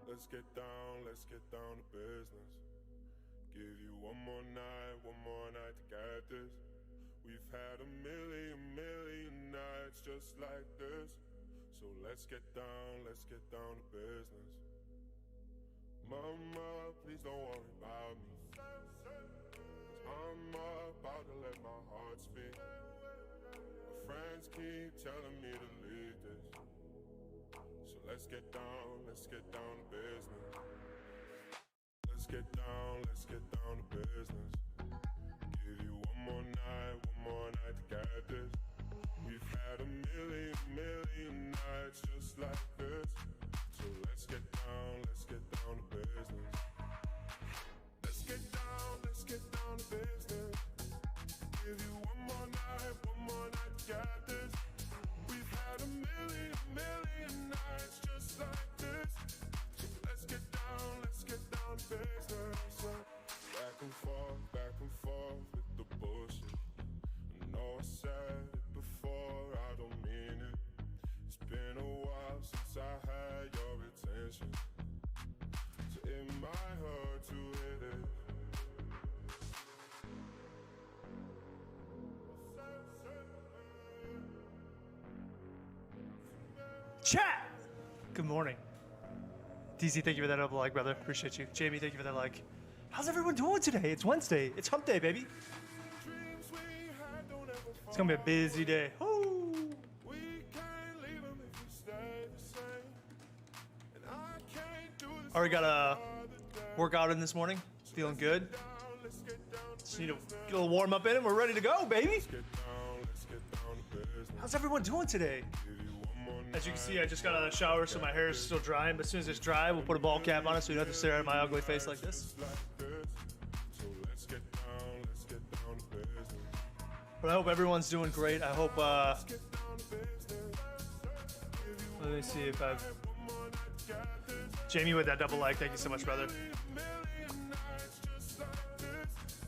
Let's get down to business. Give you one more night to get this. We've had a million nights just like this. So let's get down to business. Mama, please don't worry about me. 'Cause I'm about to let my heart speak. My friends keep telling me to leave this. So let's get down to business. Let's get down to business. Give you one more night to get this. We've had a million nights just like this. So let's get down to business. Let's get down to business. Give you one more night to get this. We've had a million nights just like this. So let's get down to business. Back and forth with the bullshit. I know I said it before, I don't mean it. It's been a while since I had your attention, so it might hurt to hit it. Chat! Good morning. DC, thank you for that double like, brother. Appreciate you. Jamie, thank you for that like. How's everyone doing today? It's Wednesday. It's hump day, baby. It's gonna be a busy day. Woo! Already got a workout in this morning. Feeling good. Just need to get a little warm up in and we're ready to go, baby. How's everyone doing today? As you can see, I just got out of the shower, so my hair is still drying. But as soon as it's dry, we'll put a ball cap on it so you don't have to stare at my ugly face like this. But I hope everyone's doing great. I hope, let me see if I've... Jamie with that double like, thank you so much, brother.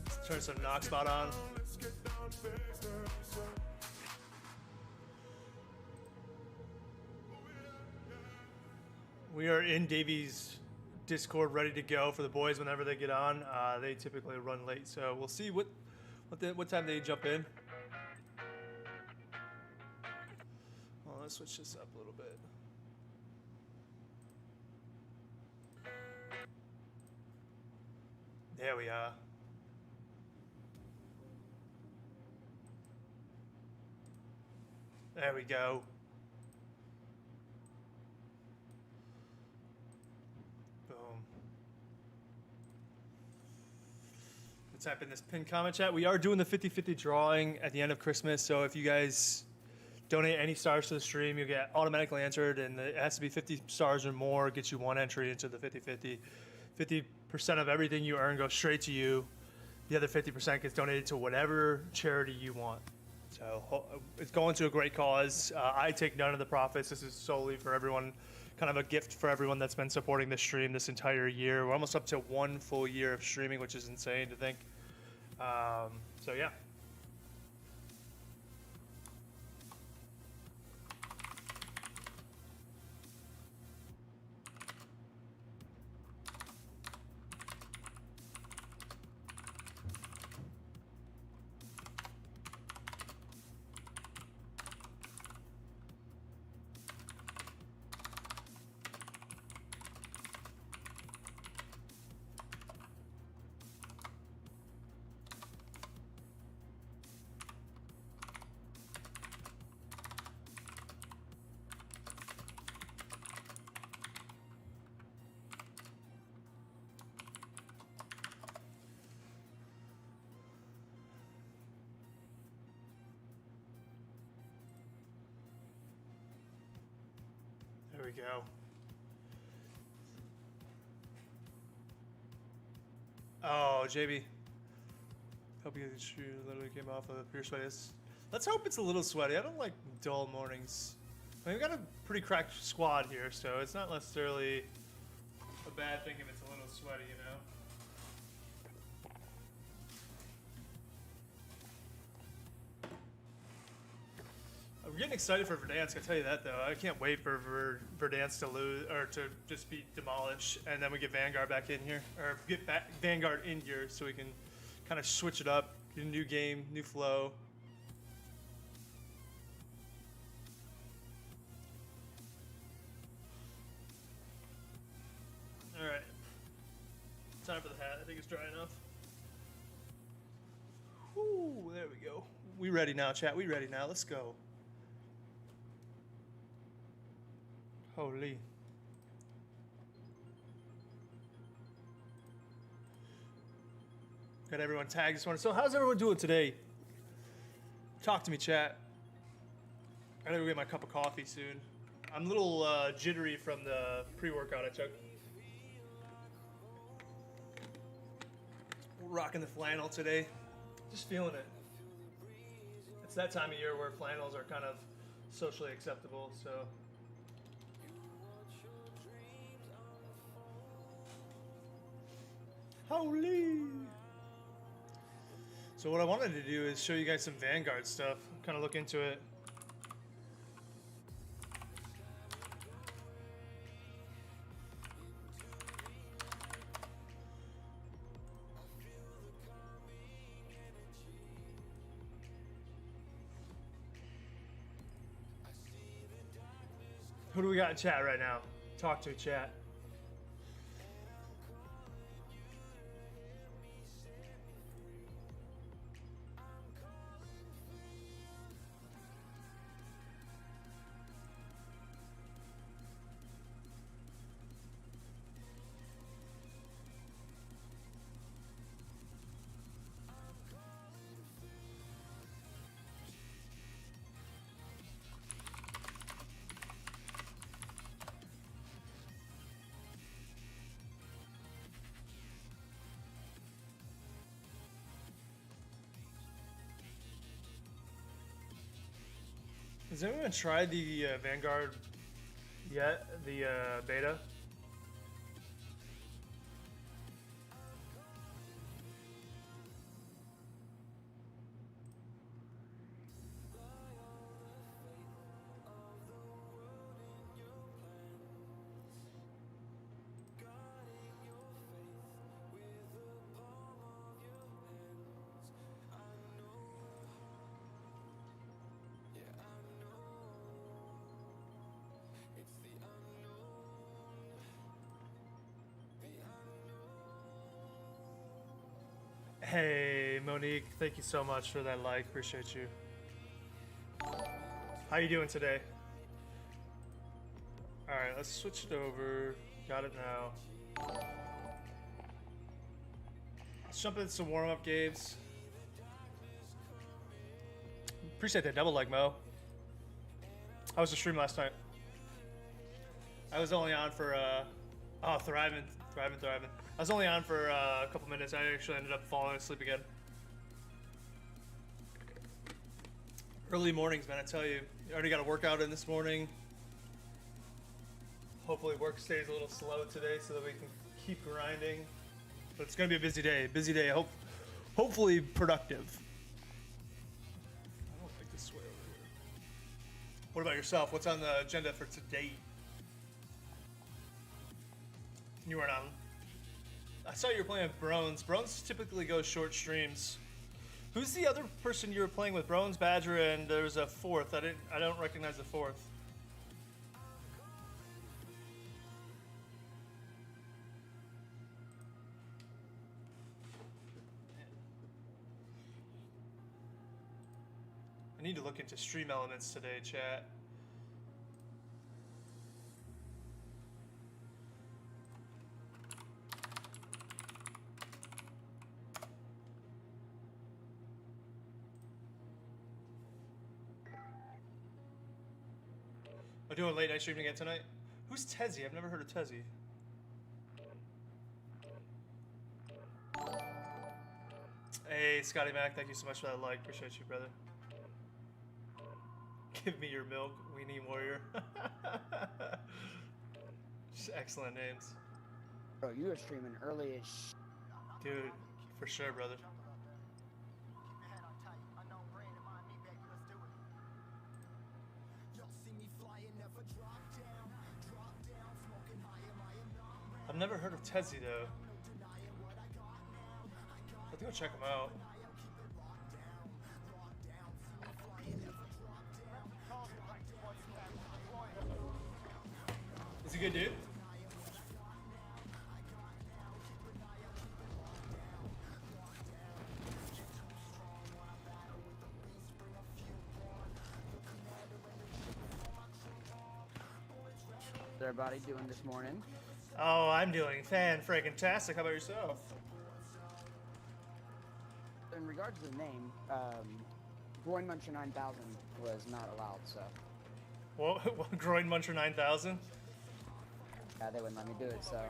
Let's turn some knock spot on. We are in Davies' Discord, ready to go for the boys whenever they get on. They typically run late, so we'll see what time they jump in. Well, let's switch this up a little bit. There we are. There we go. Boom. Let's type in this pinned comment chat. We are doing the 50-50 drawing at the end of Christmas, so if you guys donate any stars to the stream, you'll get automatically entered, and it has to be 50 stars or more. It gets you one entry into the 50-50. 50% of everything you earn goes straight to you. The other 50% gets donated to whatever charity you want. So it's going to a great cause. I take none of the profits. This is solely for everyone, kind of a gift for everyone that's been supporting the stream this entire year. We're almost up to 1 full year of streaming, which is insane to think. So yeah. There we go. Oh, JB. Hope you literally came off of a pure sweat. Let's hope it's a little sweaty. I don't like dull mornings. I mean, we've got a pretty cracked squad here, so it's not necessarily a bad thing if it's a little sweaty, you know? I I'm getting excited for Verdansk. I tell you that though. I can't wait for Verdansk to lose or to just be demolished, and then we get Vanguard back in here, or get back Vanguard in here, so we can kind of switch it up, get a new game, new flow. All right, time for the hat. I think it's dry enough. Whoo, there we go. We ready now, chat. We ready now. Let's go. Holy. Got everyone tagged this morning. So how's everyone doing today? Talk to me, chat. I gotta go get my cup of coffee soon. I'm a little jittery from the pre-workout I took. Rocking the flannel today. Just feeling it. It's that time of year where flannels are kind of socially acceptable, so. Holy! So what I wanted to do is show you guys some Vanguard stuff, kind of look into it. Who do we got in chat right now? Talk to chat. Has anyone tried the Vanguard yet? The beta? Hey, Monique, thank you so much for that like. Appreciate you. How you doing today? All right, let's switch it over. Got it now. Let's jump into some warm-up games. Appreciate that double like, Mo. How was the stream last night? I was only on for, thriving. I was only on for a couple minutes. I actually ended up falling asleep again. Early mornings, man, I tell you. I already got a workout in this morning. Hopefully work stays a little slow today so that we can keep grinding. But it's gonna be a busy day. Hopefully productive. I don't like this way over here. What about yourself? What's on the agenda for today? You weren't on. I saw you were playing with Brones. Brones typically goes short streams. Who's the other person you were playing with? Brones, Badger, and there was a fourth. I don't recognize the fourth. I need to look into stream elements today, chat. I'm doing late night streaming again tonight. Who's Tezzy? I've never heard of Tezzy. Hey, Scotty Mac, thank you so much for that like. Appreciate you, brother. Give me your milk, Weenie Warrior. Just excellent names. Bro, you were streaming early as dude, for sure, brother. never heard of Tedzy though. Let's go check him out. Is he a good dude? What's everybody doing this morning? Oh, I'm doing fan-freaking-tastic. How about yourself? In regards to the name, Groin Muncher 9000 was not allowed, so What Groin Muncher 9000? yeah, they wouldn't let me do it. So,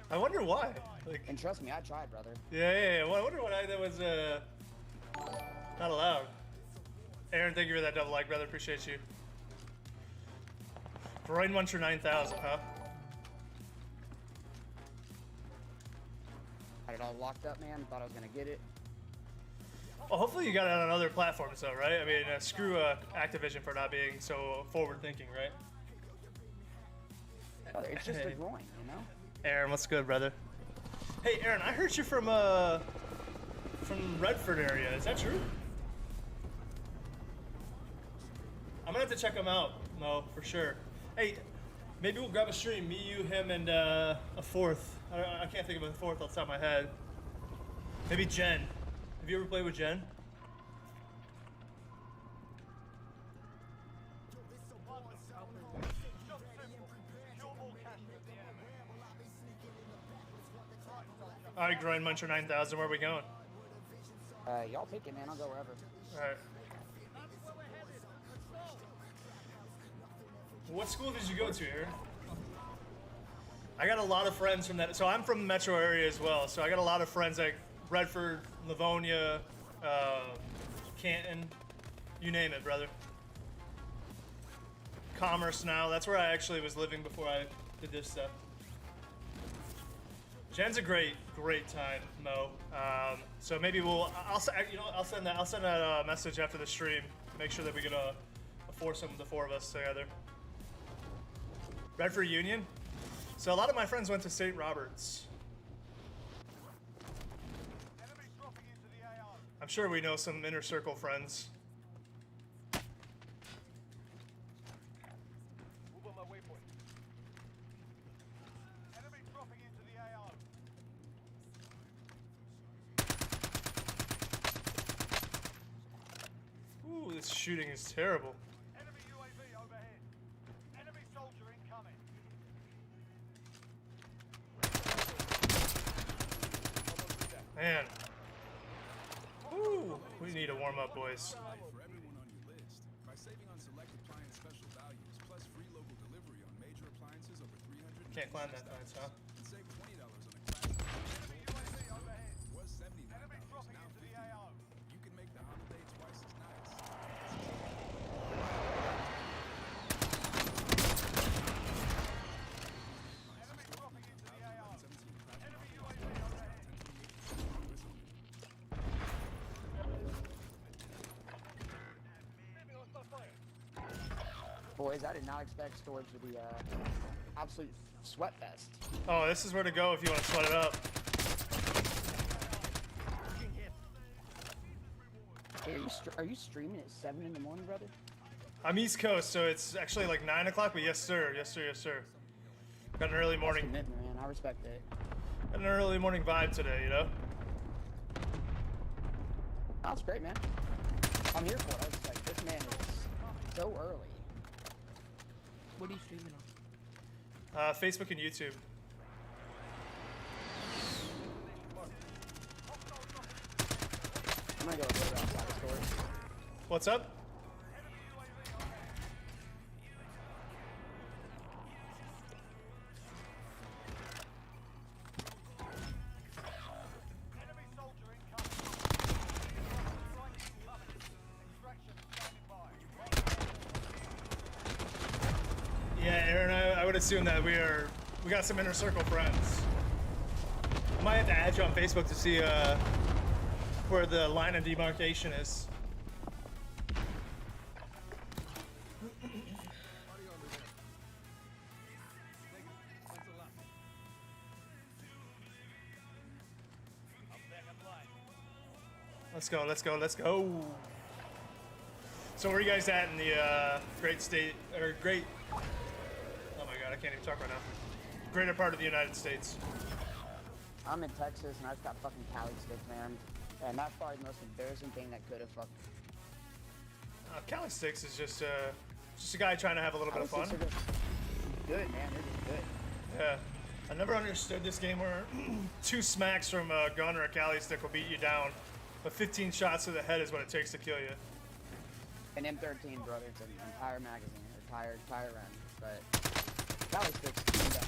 I wonder why. Like, and trust me, I tried, brother. yeah. Well, I wonder why that was not allowed. Aaron, thank you for that double like, brother. Appreciate you. Groin Muncher 9000, huh? Had it all locked up, man. Thought I was gonna get it. Well, hopefully you got it on other platforms, though, right? I mean, screw Activision for not being so forward-thinking, right? Brother, it's just a groin, you know. Aaron, what's good, brother? Hey, Aaron, I heard you from Redford area. Is that true? I'm gonna have to check him out, Mo, for sure. Hey, maybe we'll grab a stream. Me, you, him, and a fourth. I can't think of a fourth off the top of my head. Maybe Jen. Have you ever played with Jen? All right, Groin Muncher 9000. Where are we going? Y'all pick it, man. I'll go wherever. All right. What school did you go to, Aaron? I got a lot of friends from that. So I'm from the metro area as well. So I got a lot of friends like Redford, Livonia, Canton, you name it, brother. Commerce now. That's where I actually was living before I did this stuff. Jen's a great time, Mo. So maybe I'll send that message after the stream. Make sure that we get a foursome of the four of us together. Redford Union. So a lot of my friends went to St. Roberts. I'm sure we know some inner circle friends. Ooh, this shooting is terrible. Enemy UAV overhead. Enemy soldier incoming. Man. Ooh, we need to warm up, boys. For everyone on your list, by saving on select appliance special values plus free local delivery on major appliances over 300. Can't climb that fence, huh? And save $20 on a classic. Enemy UAV overhead. It was $79, Enemy dropping now into the $50. AO. You can make the holiday twice as nice. Enemy dropping into the AO. Enemy UAV overhead. Enemy hostile fire. Boys, I did not expect Storage to be absolute sweat fest. Oh, this is where to go if you want to sweat it up. Hey, are you streaming at 7 in the morning, brother? I'm East Coast, so it's actually like 9 o'clock, but yes, sir. Yes, sir. Yes, sir. Got an early morning, Commitment, man. I respect it. got an early morning vibe today, you know? That's great, man. I'm here for it. I was just like, this man is so early. What are you streaming on? Facebook and YouTube. I'm gonna go outside the store. What's up? Enemy soldier incoming. Strike incoming. Extraction standing by. Yeah, Aaron, I would assume that we got some inner circle friends. I might have to add you on Facebook to see where the line of demarcation is. Let's go, let's go, let's go. So where are you guys at in the great state, or great, oh my god, I can't even talk right now. Greater part of the United States. I'm in Texas and I just got fucking Cali sticks, man. And that's probably the most embarrassing thing that could have fucked. Cali Sticks is just a guy trying to have a little bit of fun. Cali sticks are just good, man. They're just good. Yeah. I never understood this game where 2 smacks from a gun or a Cali stick will beat you down, but 15 shots to the head is what it takes to kill you. An M13, brother. It's an entire magazine, or tire round. But Cali sticks tuned up.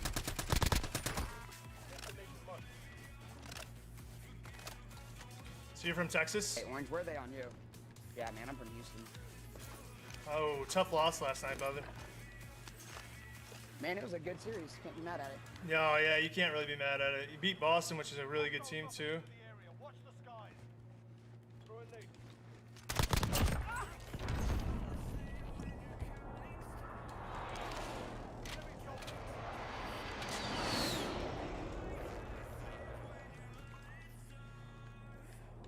So you're from Texas? Hey, Orange, where are they on you? Yeah, man, I'm from Houston. Oh, tough loss last night, brother. Man, it was a good series. Can't be mad at it. No, yeah, you can't really be mad at it. You beat Boston, which is a really good team, too.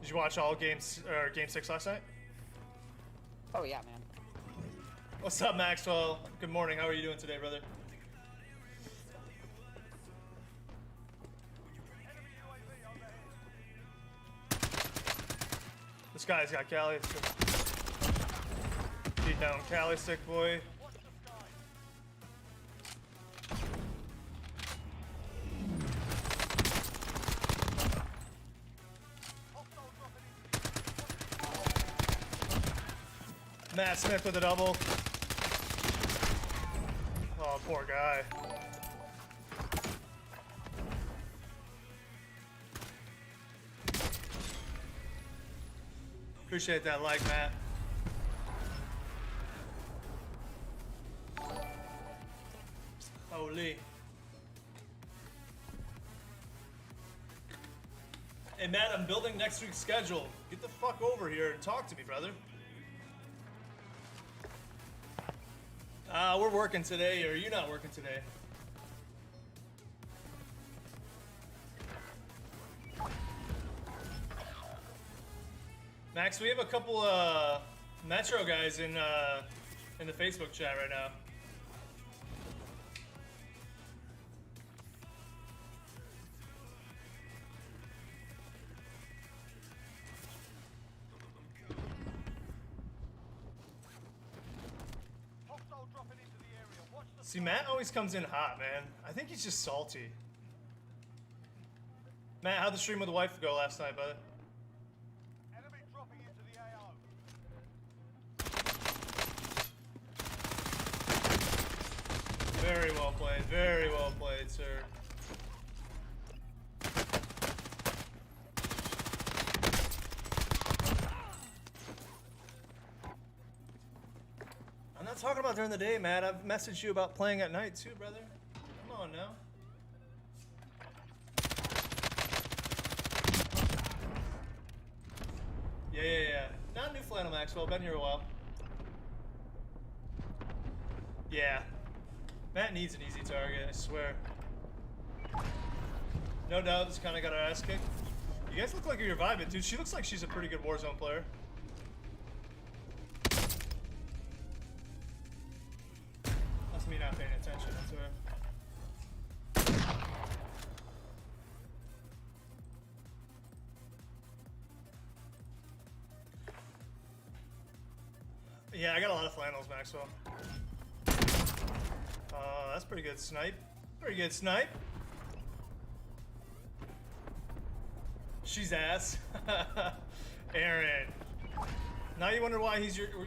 Did you watch all game 6 last night? Oh, yeah, man. What's up, Maxwell? Good morning. How are you doing today, brother? This guy's got Cali. Beat down Cali stick boy. Matt Smith with a double. Oh, poor guy. Appreciate that like, Matt. Holy. Hey, Matt, I'm building next week's schedule. Get the fuck over here and talk to me, brother. We're working today, or you not working today? Max, we have a couple Metro guys in the Facebook chat right now. See, Matt always comes in hot, man. I think he's just salty. Matt, how'd the stream with the wife go last night, brother? Enemy dropping into the AO. Very well played, sir. I'm not talking about during the day, Matt. I've messaged you about playing at night too, brother. Come on now. Yeah. Not new flannel, Maxwell. Been here a while. Yeah. Matt needs an easy target, I swear. No doubt, just kind of got her ass kicked. You guys look like you're vibing, dude. She looks like she's a pretty good Warzone player. That's me not paying attention, I swear. Yeah, I got a lot of flannels, Maxwell. That's pretty good snipe. Pretty good snipe. She's ass. Aaron. Now you wonder why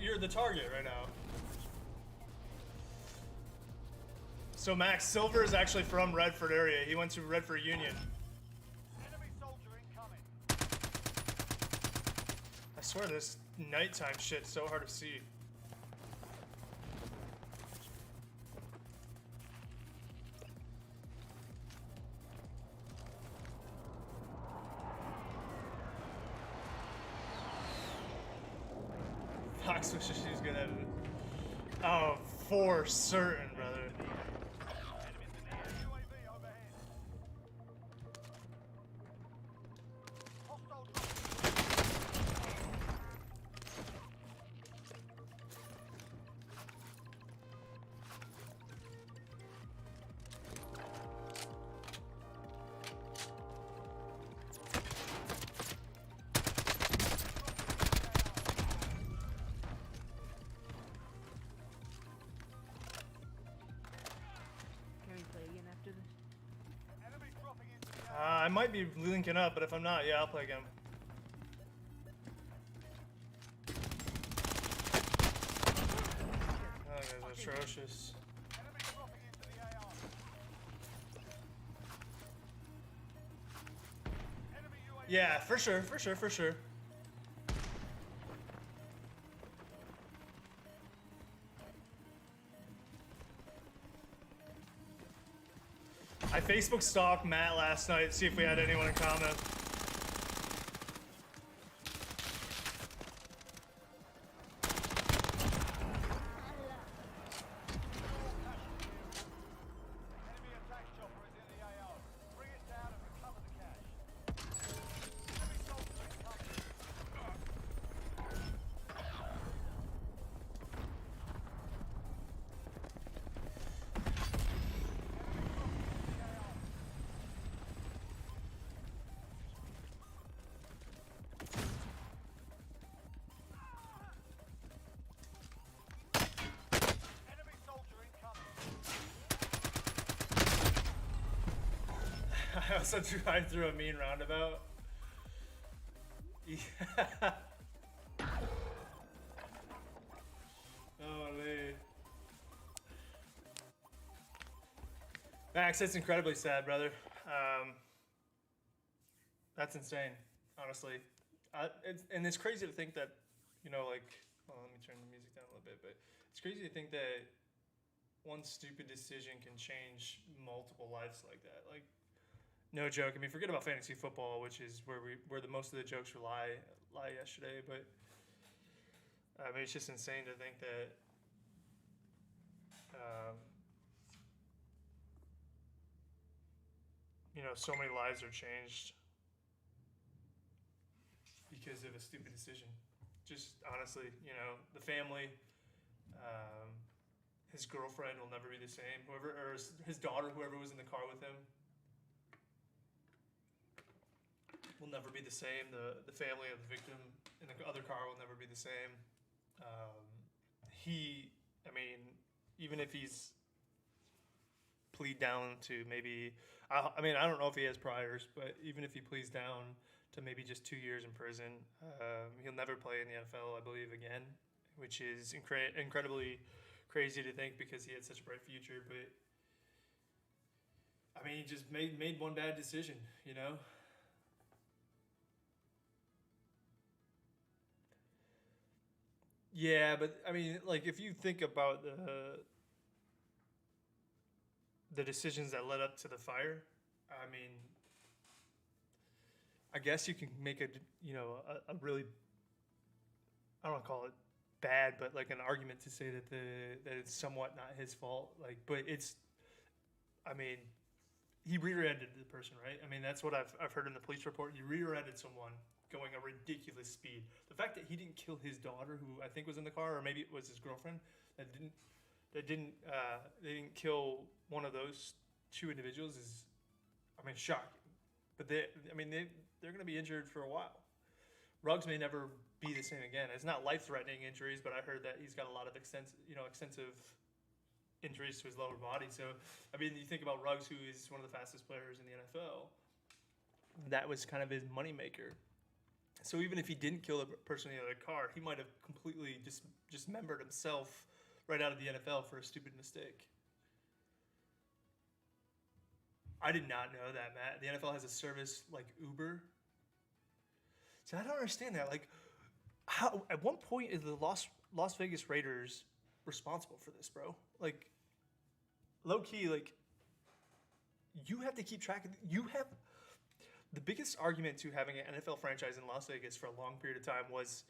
you're the target right now. So Max, Silver is actually from Redford area. He went to Redford Union. Enemy soldier incoming. I swear this nighttime shit's so hard to see. Fox wishes she was good at it. Oh, for certain, brother. UAV overhead. Hostile dropping. I might be linking up, but if I'm not, yeah, I'll play again. Oh, that guy's atrocious. Yeah, for sure, for sure, for sure. I Facebook stalked Matt last night to see if we had anyone in common. I also tried through a mean roundabout. Yeah. Holy. Max, that's incredibly sad, brother. That's insane, honestly. It's crazy to think that, you know, like, well, let me turn the music down a little bit, but it's crazy to think that one stupid decision can change multiple lives like that. Like, no joke. I mean, forget about fantasy football, which is where the most of the jokes lie yesterday. But I mean, it's just insane to think that you know, so many lives are changed because of a stupid decision. Just honestly, you know, the family, his girlfriend will never be the same. Whoever, or his daughter, whoever was in the car with him, will never be the same. The family of the victim in the other car will never be the same. I mean, even if he's plead down to maybe, I mean, I don't know if he has priors, but even if he pleads down to maybe just 2 years in prison, he'll never play in the NFL, I believe, again, which is incredibly crazy to think because he had such a bright future. But I mean, he just made one bad decision, you know. Yeah, but I mean, like, if you think about the decisions that led up to the fire, I mean, I guess you can make a really, I don't want to call it bad, but like an argument to say that that it's somewhat not his fault. Like, but it's, I mean, he rear-ended the person, right? I mean, that's what I've heard in the police report. He rear-ended someone going a ridiculous speed. The fact that he didn't kill his daughter, who I think was in the car, or maybe it was his girlfriend, they didn't kill one of those two individuals is, I mean, shocking. But they're going to be injured for a while. Ruggs may never be the same again. It's not life-threatening injuries, but I heard that he's got a lot of extensive injuries to his lower body. So, I mean, you think about Ruggs, who is one of the fastest players in the NFL. That was kind of his moneymaker. So even if he didn't kill the person in the other car, he might have completely dismembered himself right out of the NFL for a stupid mistake. I did not know that, Matt. The NFL has a service like Uber. So I don't understand that. Like, how at one point is the Las Vegas Raiders responsible for this, bro? Like, low key, like, you have to keep track of. You have the biggest argument to having an NFL franchise in Las Vegas for a long period of time was,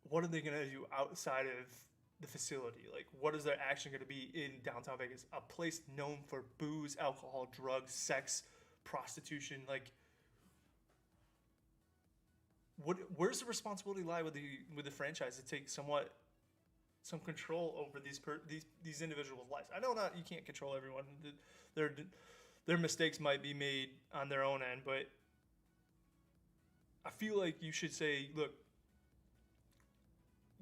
what are they going to do outside of the facility? Like, what is their action going to be in downtown Vegas, a place known for booze, alcohol, drugs, sex, prostitution? Like, where's the responsibility lie with the franchise to take some control over these individuals' lives? I know you can't control everyone. Their mistakes might be made on their own end, but I feel like you should say, look,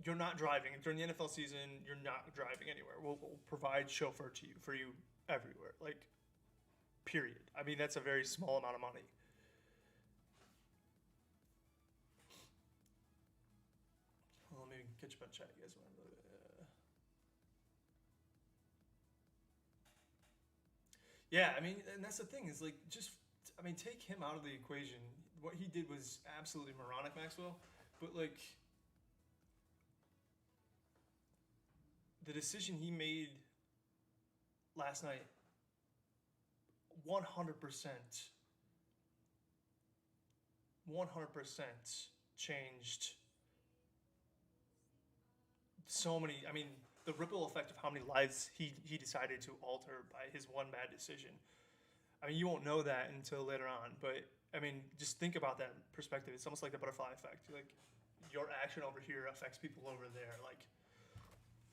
you're not driving. During the NFL season, you're not driving anywhere. We'll provide chauffeur for you everywhere. Like, period. I mean, that's a very small amount of money. Well, let me catch up on chat, you guys. Yeah, I mean, and that's the thing is like just, I mean, take him out of the equation. What he did was absolutely moronic, Maxwell. But like, the decision he made last night, 100%, 100% changed so many. I mean, the ripple effect of how many lives he decided to alter by his one bad decision. I mean, you won't know that until later on, but I mean, just think about that perspective. It's almost like the butterfly effect. Like, your action over here affects people over there. Like,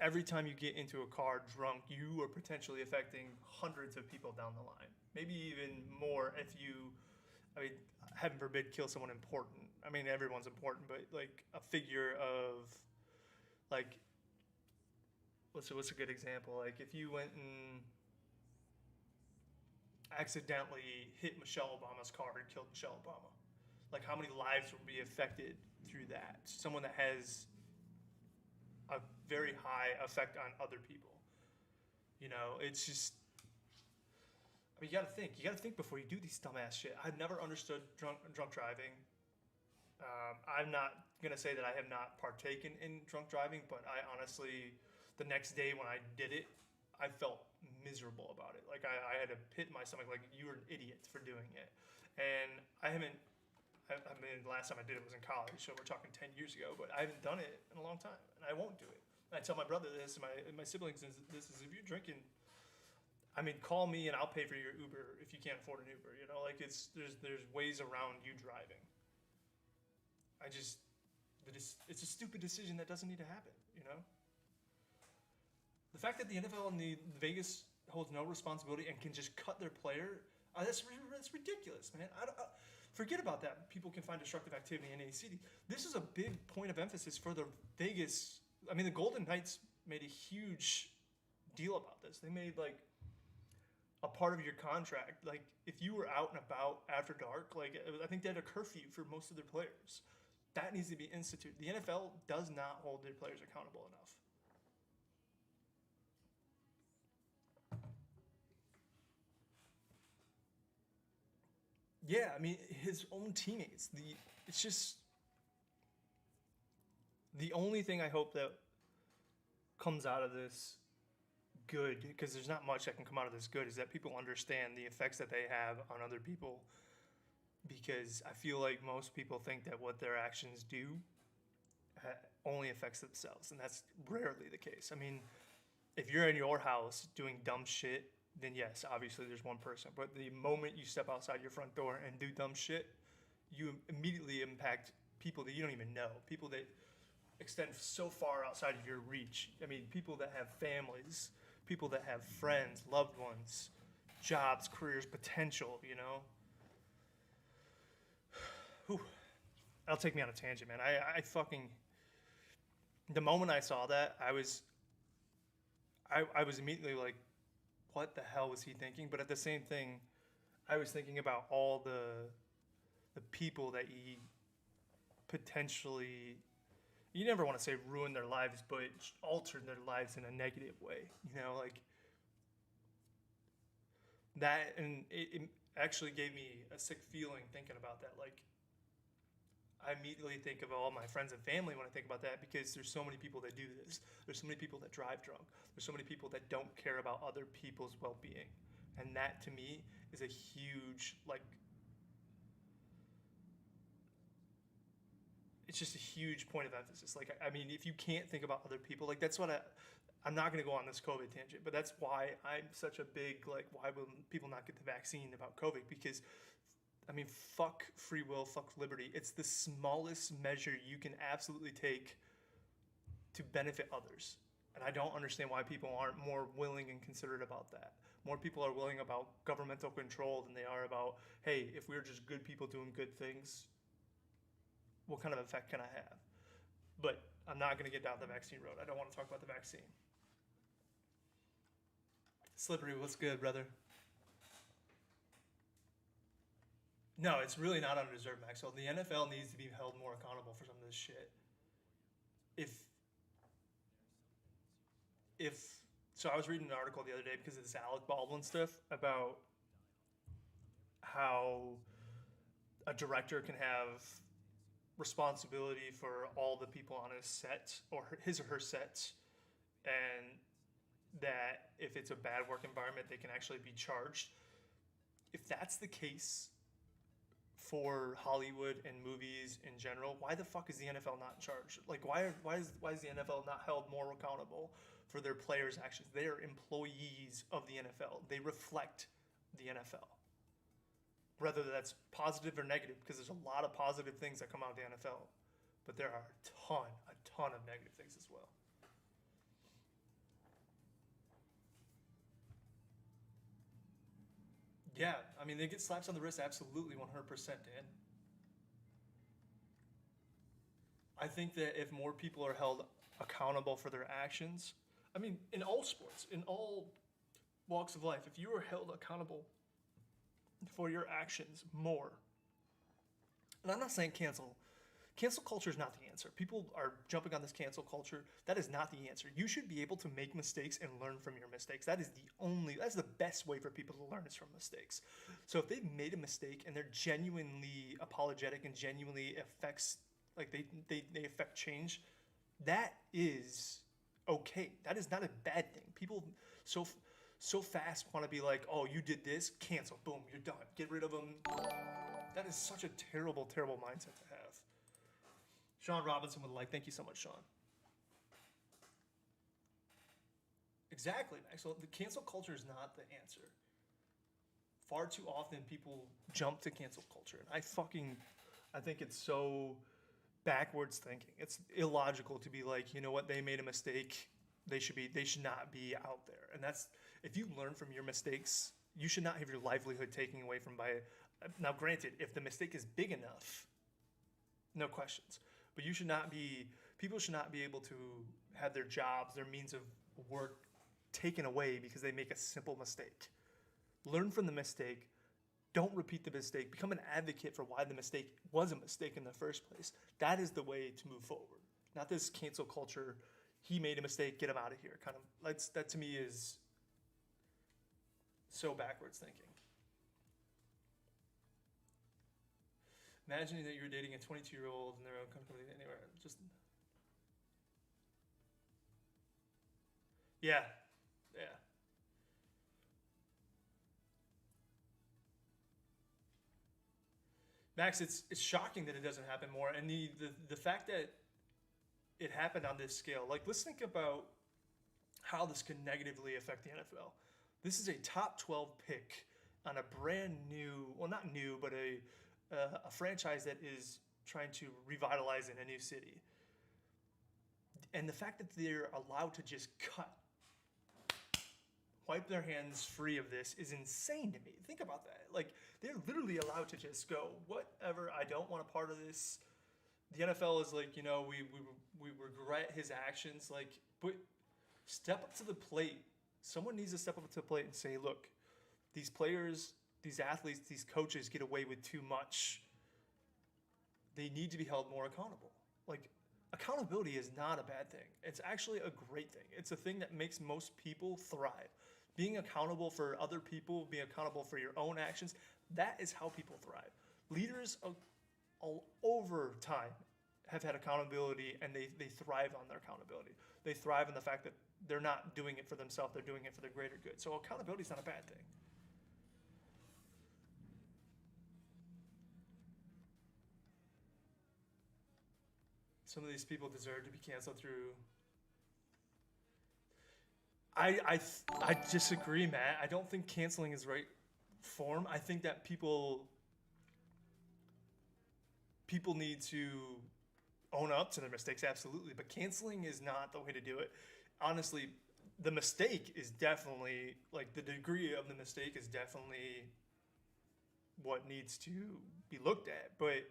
every time you get into a car drunk, you are potentially affecting hundreds of people down the line. Maybe even more if you, I mean, heaven forbid, kill someone important. I mean, everyone's important, but like a figure of, like, what's a good example? Like, if you went and accidentally hit Michelle Obama's car and killed Michelle Obama, like, how many lives would be affected through that? Someone that has a very high effect on other people. You know, it's just, I mean, you gotta think. You gotta think before you do these dumbass shit. I've never understood drunk driving. I'm not gonna say that I have not partaken in drunk driving, but I honestly, the next day when I did it, I felt miserable about it. Like, I had a pit in my stomach, like, you were an idiot for doing it. And I mean, the last time I did it was in college, so we're talking 10 years ago, but I haven't done it in a long time, and I won't do it. And I tell my brother this, and my siblings, this is, if you're drinking, I mean, call me and I'll pay for your Uber if you can't afford an Uber, you know? Like, there's ways around you driving. It's a stupid decision that doesn't need to happen, you know? The fact that the NFL and the Vegas holds no responsibility and can just cut their player, that's ridiculous, man. Forget about that. People can find destructive activity in any city. This is a big point of emphasis for the Vegas. I mean, the Golden Knights made a huge deal about this. They made, like, a part of your contract. Like, if you were out and about after dark, like, I think they had a curfew for most of their players. That needs to be instituted. The NFL does not hold their players accountable enough. Yeah, I mean, his own teammates. It's just the only thing I hope that comes out of this good, because there's not much that can come out of this good, is that people understand the effects that they have on other people. Because I feel like most people think that what their actions do only affects themselves, and that's rarely the case. I mean, if you're in your house doing dumb shit, then yes, obviously there's one person. But the moment you step outside your front door and do dumb shit, you immediately impact people that you don't even know, people that extend so far outside of your reach. I mean, people that have families, people that have friends, loved ones, jobs, careers, potential, you know? Whew. That'll take me on a tangent, man. I fucking, the moment I saw that, I was immediately like, what the hell was he thinking? But at the same thing, I was thinking about all the people that he potentially, you never want to say ruined their lives, but altered their lives in a negative way. You know, like that, and it actually gave me a sick feeling thinking about that. Like, I immediately think of all my friends and family when I think about that, because there's so many people that do this. There's so many people that drive drunk. There's so many people that don't care about other people's well-being. And that, to me, is a huge, like, it's just a huge point of emphasis. Like, I mean, if you can't think about other people, like, that's what I'm not going to go on this COVID tangent, but that's why I'm such a big, like, why will people not get the vaccine about COVID? Because, I mean, fuck free will, fuck liberty. It's the smallest measure you can absolutely take to benefit others. And I don't understand why people aren't more willing and considerate about that. More people are willing about governmental control than they are about, hey, if we're just good people doing good things, what kind of effect can I have? But I'm not going to get down the vaccine road. I don't want to talk about the vaccine. Slippery, what's good, brother? No, it's really not undeserved, Maxwell. The NFL needs to be held more accountable for some of this shit. If so, I was reading an article the other day because of this Alec Baldwin stuff about how a director can have responsibility for all the people on his set or his or her sets, and that if it's a bad work environment, they can actually be charged. If that's the case for Hollywood and movies in general, why the fuck is the NFL not in charge? Like, why is the NFL not held more accountable for their players' actions? They are employees of the NFL. They reflect the NFL. Whether that's positive or negative, because there's a lot of positive things that come out of the NFL, but there are a ton of negative things as well. Yeah, I mean, they get slaps on the wrist, absolutely, 100%, Dan. I think that if more people are held accountable for their actions, I mean, in all sports, in all walks of life, if you are held accountable for your actions more, and I'm not saying cancel culture is not the answer. People are jumping on this cancel culture. That is not the answer. You should be able to make mistakes and learn from your mistakes. That's the best way for people to learn is from mistakes. So if they've made a mistake and they're genuinely apologetic and genuinely affects, like they affect change, that is okay. That is not a bad thing. People so fast want to be like, oh, you did this, cancel, boom, you're done. Get rid of them. That is such a terrible, terrible mindset to have. Sean Robinson would like, thank you so much, Sean. Exactly, Maxwell. The cancel culture is not the answer. Far too often people jump to cancel culture. And I think it's so backwards thinking. It's illogical to be like, you know what, they made a mistake. They should not be out there. And that's, if you learn from your mistakes, you should not have your livelihood taken away from by. Now, granted, if the mistake is big enough, no questions. But people should not be able to have their jobs, their means of work taken away because they make a simple mistake. Learn from the mistake. Don't repeat the mistake. Become an advocate for why the mistake was a mistake in the first place. That is the way to move forward. Not this cancel culture, he made a mistake, get him out of here. Kind of, that to me is so backwards thinking. Imagining that you're dating a 22-year-old and they're uncomfortable anywhere. Just. Yeah. Max, it's shocking that it doesn't happen more. And the fact that it happened on this scale, like, let's think about how this could negatively affect the NFL. This is a top 12 pick on a brand new, well, not new, but a franchise that is trying to revitalize in a new city. And the fact that they're allowed to just wipe their hands free of this is insane to me. Think about that. Like, they're literally allowed to just go, whatever, I don't want a part of this. The NFL is like, you know, we regret his actions. Like, but step up to the plate. Someone needs to step up to the plate and say, look, these players, these athletes, these coaches get away with too much. They need to be held more accountable. Like, accountability is not a bad thing. It's actually a great thing. It's a thing that makes most people thrive. Being accountable for other people, being accountable for your own actions, that is how people thrive. Leaders all over time have had accountability, and they thrive on their accountability. They thrive on the fact that they're not doing it for themselves, they're doing it for the greater good. So accountability is not a bad thing. Some of these people deserve to be canceled through. I disagree, Matt. I don't think canceling is the right form. I think that people need to own up to their mistakes, absolutely. But canceling is not the way to do it. Honestly, the mistake is definitely, like, the degree of the mistake is definitely what needs to be looked at. But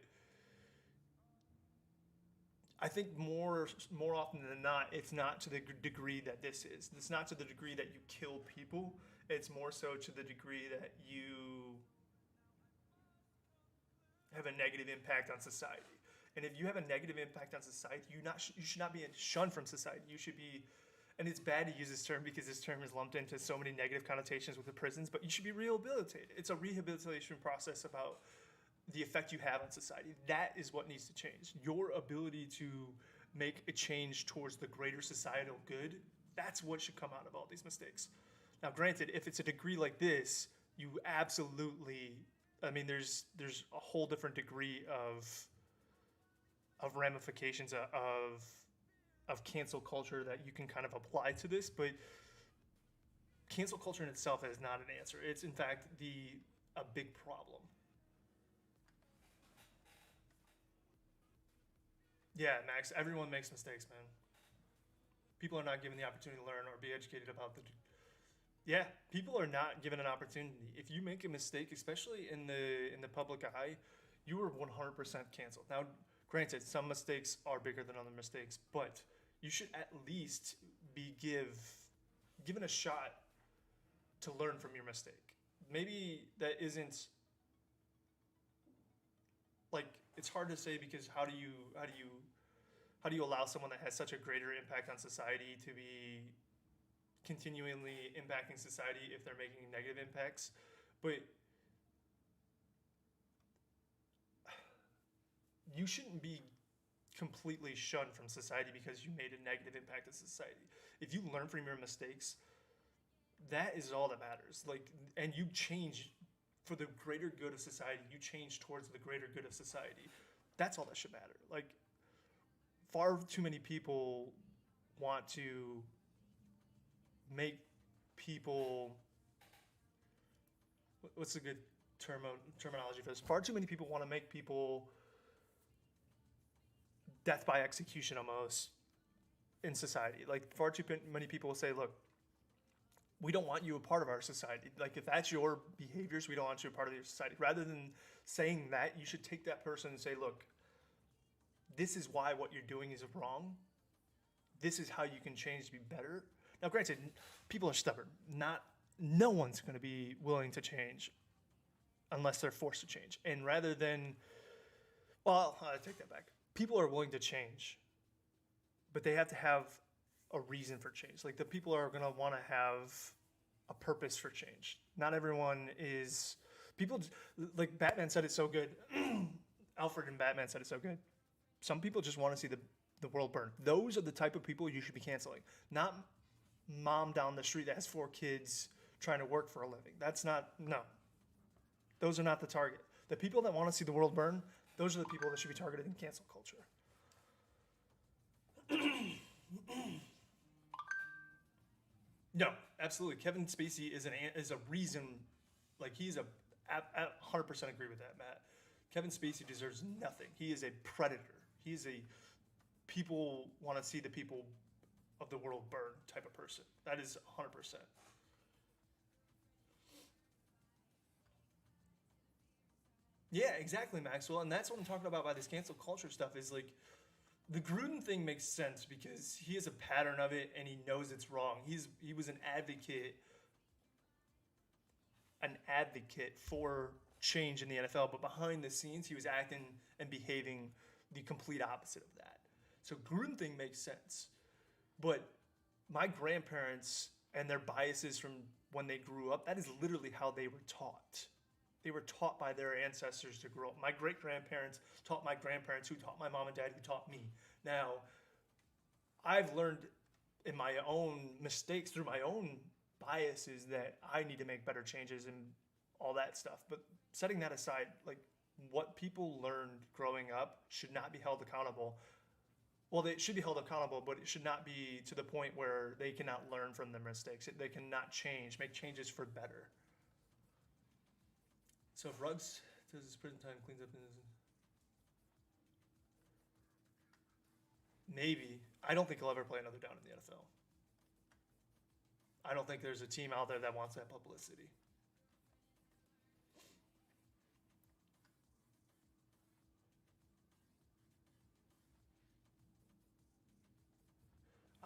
I think more often than not, it's not to the degree that this is. It's not to the degree that you kill people. It's more so to the degree that you have a negative impact on society. And if you have a negative impact on society, you should not be shunned from society. You should be, and it's bad to use this term because this term is lumped into so many negative connotations with the prisons, but you should be rehabilitated. It's a rehabilitation process about the effect you have on society. That is what needs to change. Your ability to make a change towards the greater societal good, that's what should come out of all these mistakes. Now, granted, if it's a degree like this, you absolutely, I mean, there's a whole different degree of ramifications of cancel culture that you can kind of apply to this, but cancel culture in itself is not an answer. It's in fact a big problem. Yeah, Max, everyone makes mistakes, man. People are not given the opportunity to learn or be educated about yeah, people are not given an opportunity. If you make a mistake, especially in the public eye, you are 100% canceled. Now, granted, some mistakes are bigger than other mistakes, but you should at least be given a shot to learn from your mistake. Maybe that isn't like, it's hard to say because how do you allow someone that has such a greater impact on society to be continually impacting society if they're making negative impacts? But you shouldn't be completely shunned from society because you made a negative impact on society. If you learn from your mistakes, that is all that matters. Like, and you change for the greater good of society. You change towards the greater good of society. That's all that should matter. Like, far too many people want to make people, what's a good terminology for this? Far too many people want to make people death by execution almost in society. Like, far too many people will say, look, we don't want you a part of our society. Like, if that's your behaviors, we don't want you a part of your society. Rather than saying that, you should take that person and say, look, this is why what you're doing is wrong. This is how you can change to be better. Now, granted, people are stubborn. No one's going to be willing to change unless they're forced to change. And rather than, well, I take that back. People are willing to change, but they have to have a reason for change. Like, the people are going to want to have a purpose for change. Not everyone is, people, like Batman said it so good. Alfred and Batman said it so good. Some people just want to see the world burn. Those are the type of people you should be canceling. Not mom down the street that has 4 kids trying to work for a living. That's not, no. Those are not the target. The people that want to see the world burn, those are the people that should be targeted in cancel culture. No, absolutely. Kevin Spacey is a reason, like, he's 100% agree with that, Matt. Kevin Spacey deserves nothing. He is a predator. He is a people want to see the people of the world burn type of person. That is 100%. Yeah, exactly, Maxwell. And that's what I'm talking about by this cancel culture stuff is, like, the Gruden thing makes sense because he has a pattern of it and he knows it's wrong. He was an advocate for change in the NFL, but behind the scenes he was acting and behaving the complete opposite of that. So Gruden thing makes sense. But my grandparents and their biases from when they grew up, that is literally how they were taught. They were taught by their ancestors to grow up. My great-grandparents taught my grandparents, who taught my mom and dad, who taught me. Now, I've learned in my own mistakes, through my own biases, that I need to make better changes and all that stuff. But setting that aside, like, what people learned growing up should not be held accountable. Well, they should be held accountable, but it should not be to the point where they cannot learn from their mistakes. They cannot change, make changes for better. So if Ruggs does his prison time, cleans up his... Maybe. I don't think he'll ever play another down in the NFL. I don't think there's a team out there that wants that publicity.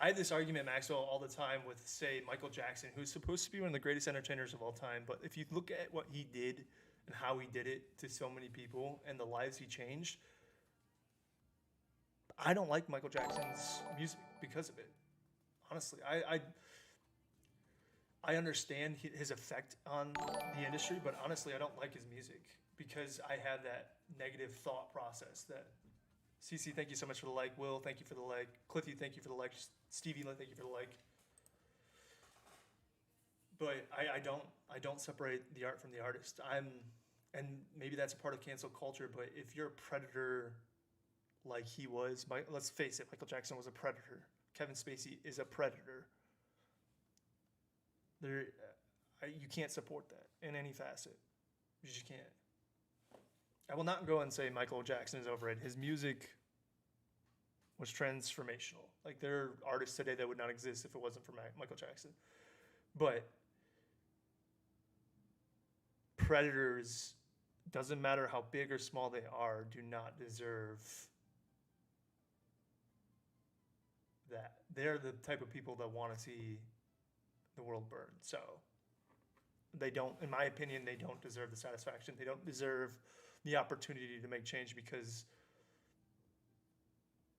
I have this argument, Maxwell, all the time with, say, Michael Jackson, who's supposed to be one of the greatest entertainers of all time. But if you look at what he did and how he did it to so many people and the lives he changed. I don't like Michael Jackson's music because of it. Honestly, I understand his effect on the industry, but honestly, I don't like his music because I have that negative thought process. That CC, thank you so much for the like. Will, thank you for the like. Cliffy, thank you for the like. Stevie, thank you for the like. But I don't separate the art from the artist. And maybe that's a part of cancel culture. But if you're a predator, like he was, let's face it, Michael Jackson was a predator. Kevin Spacey is a predator. You can't support that in any facet. You just can't. I will not go and say Michael Jackson is overrated. His music was transformational. Like, there are artists today that would not exist if it wasn't for Michael Jackson. But predators, doesn't matter how big or small they are, do not deserve that. They're the type of people that want to see the world burn. So they don't, in my opinion, they don't deserve the satisfaction. They don't deserve the opportunity to make change because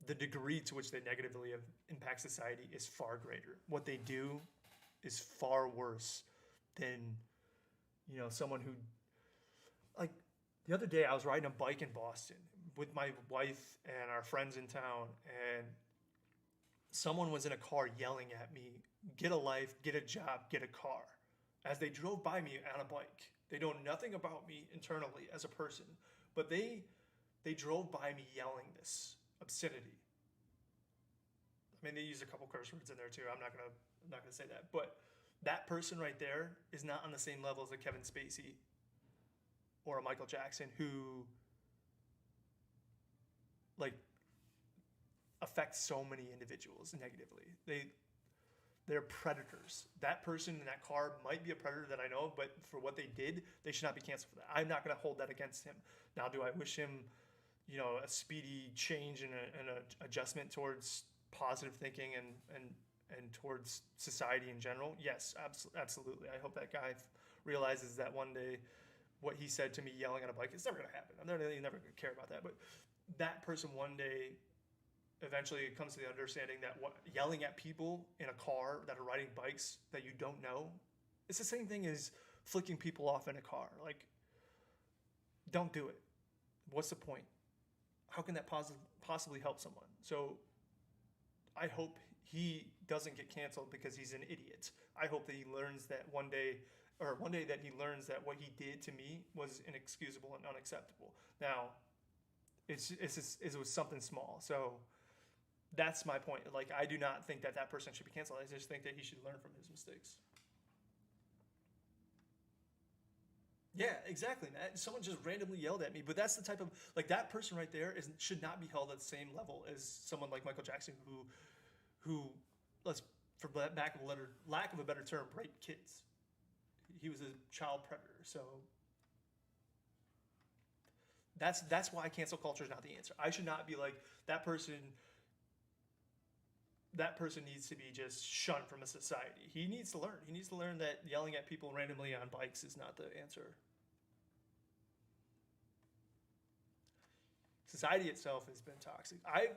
the degree to which they negatively impact society is far greater. What they do is far worse than, someone who, like, the other day I was riding a bike in Boston with my wife and our friends in town, and someone was in a car yelling at me, get a life, get a job, get a car, as they drove by me on a bike. They know nothing about me internally as a person, but they drove by me yelling this obscenity. I mean, they used a couple curse words in there too. I'm not gonna say that, but that person right there is not on the same level as a Kevin Spacey or a Michael Jackson who, like, affects so many individuals negatively. They're predators. That person in that car might be a predator that I know, but for what they did, they should not be canceled for that. I'm not going to hold that against him. Now, do I wish him, a speedy change and an adjustment towards positive thinking and towards society in general? Yes, absolutely. I hope that guy realizes that one day what he said to me yelling on a bike, it's never going to happen. I'm never going to care about that. But that person one day eventually comes to the understanding that yelling at people in a car that are riding bikes that you don't know, it's the same thing as flicking people off in a car. Like, don't do it. What's the point? How can that possibly help someone? So I hope he doesn't get canceled because he's an idiot. I hope that he learns that one day that he learns that what he did to me was inexcusable and unacceptable. Now, it was something small. So that's my point. Like, I do not think that person should be canceled. I just think that he should learn from his mistakes. Yeah, exactly, Matt. Someone just randomly yelled at me, but that's the type of, like, that person right there should not be held at the same level as someone like Michael Jackson who for lack of a better term, raped kids. He was a child predator. So that's why cancel culture is not the answer. I should not be like, that person needs to be just shunned from a society. He needs to learn. He needs to learn that yelling at people randomly on bikes is not the answer. Society itself has been toxic. I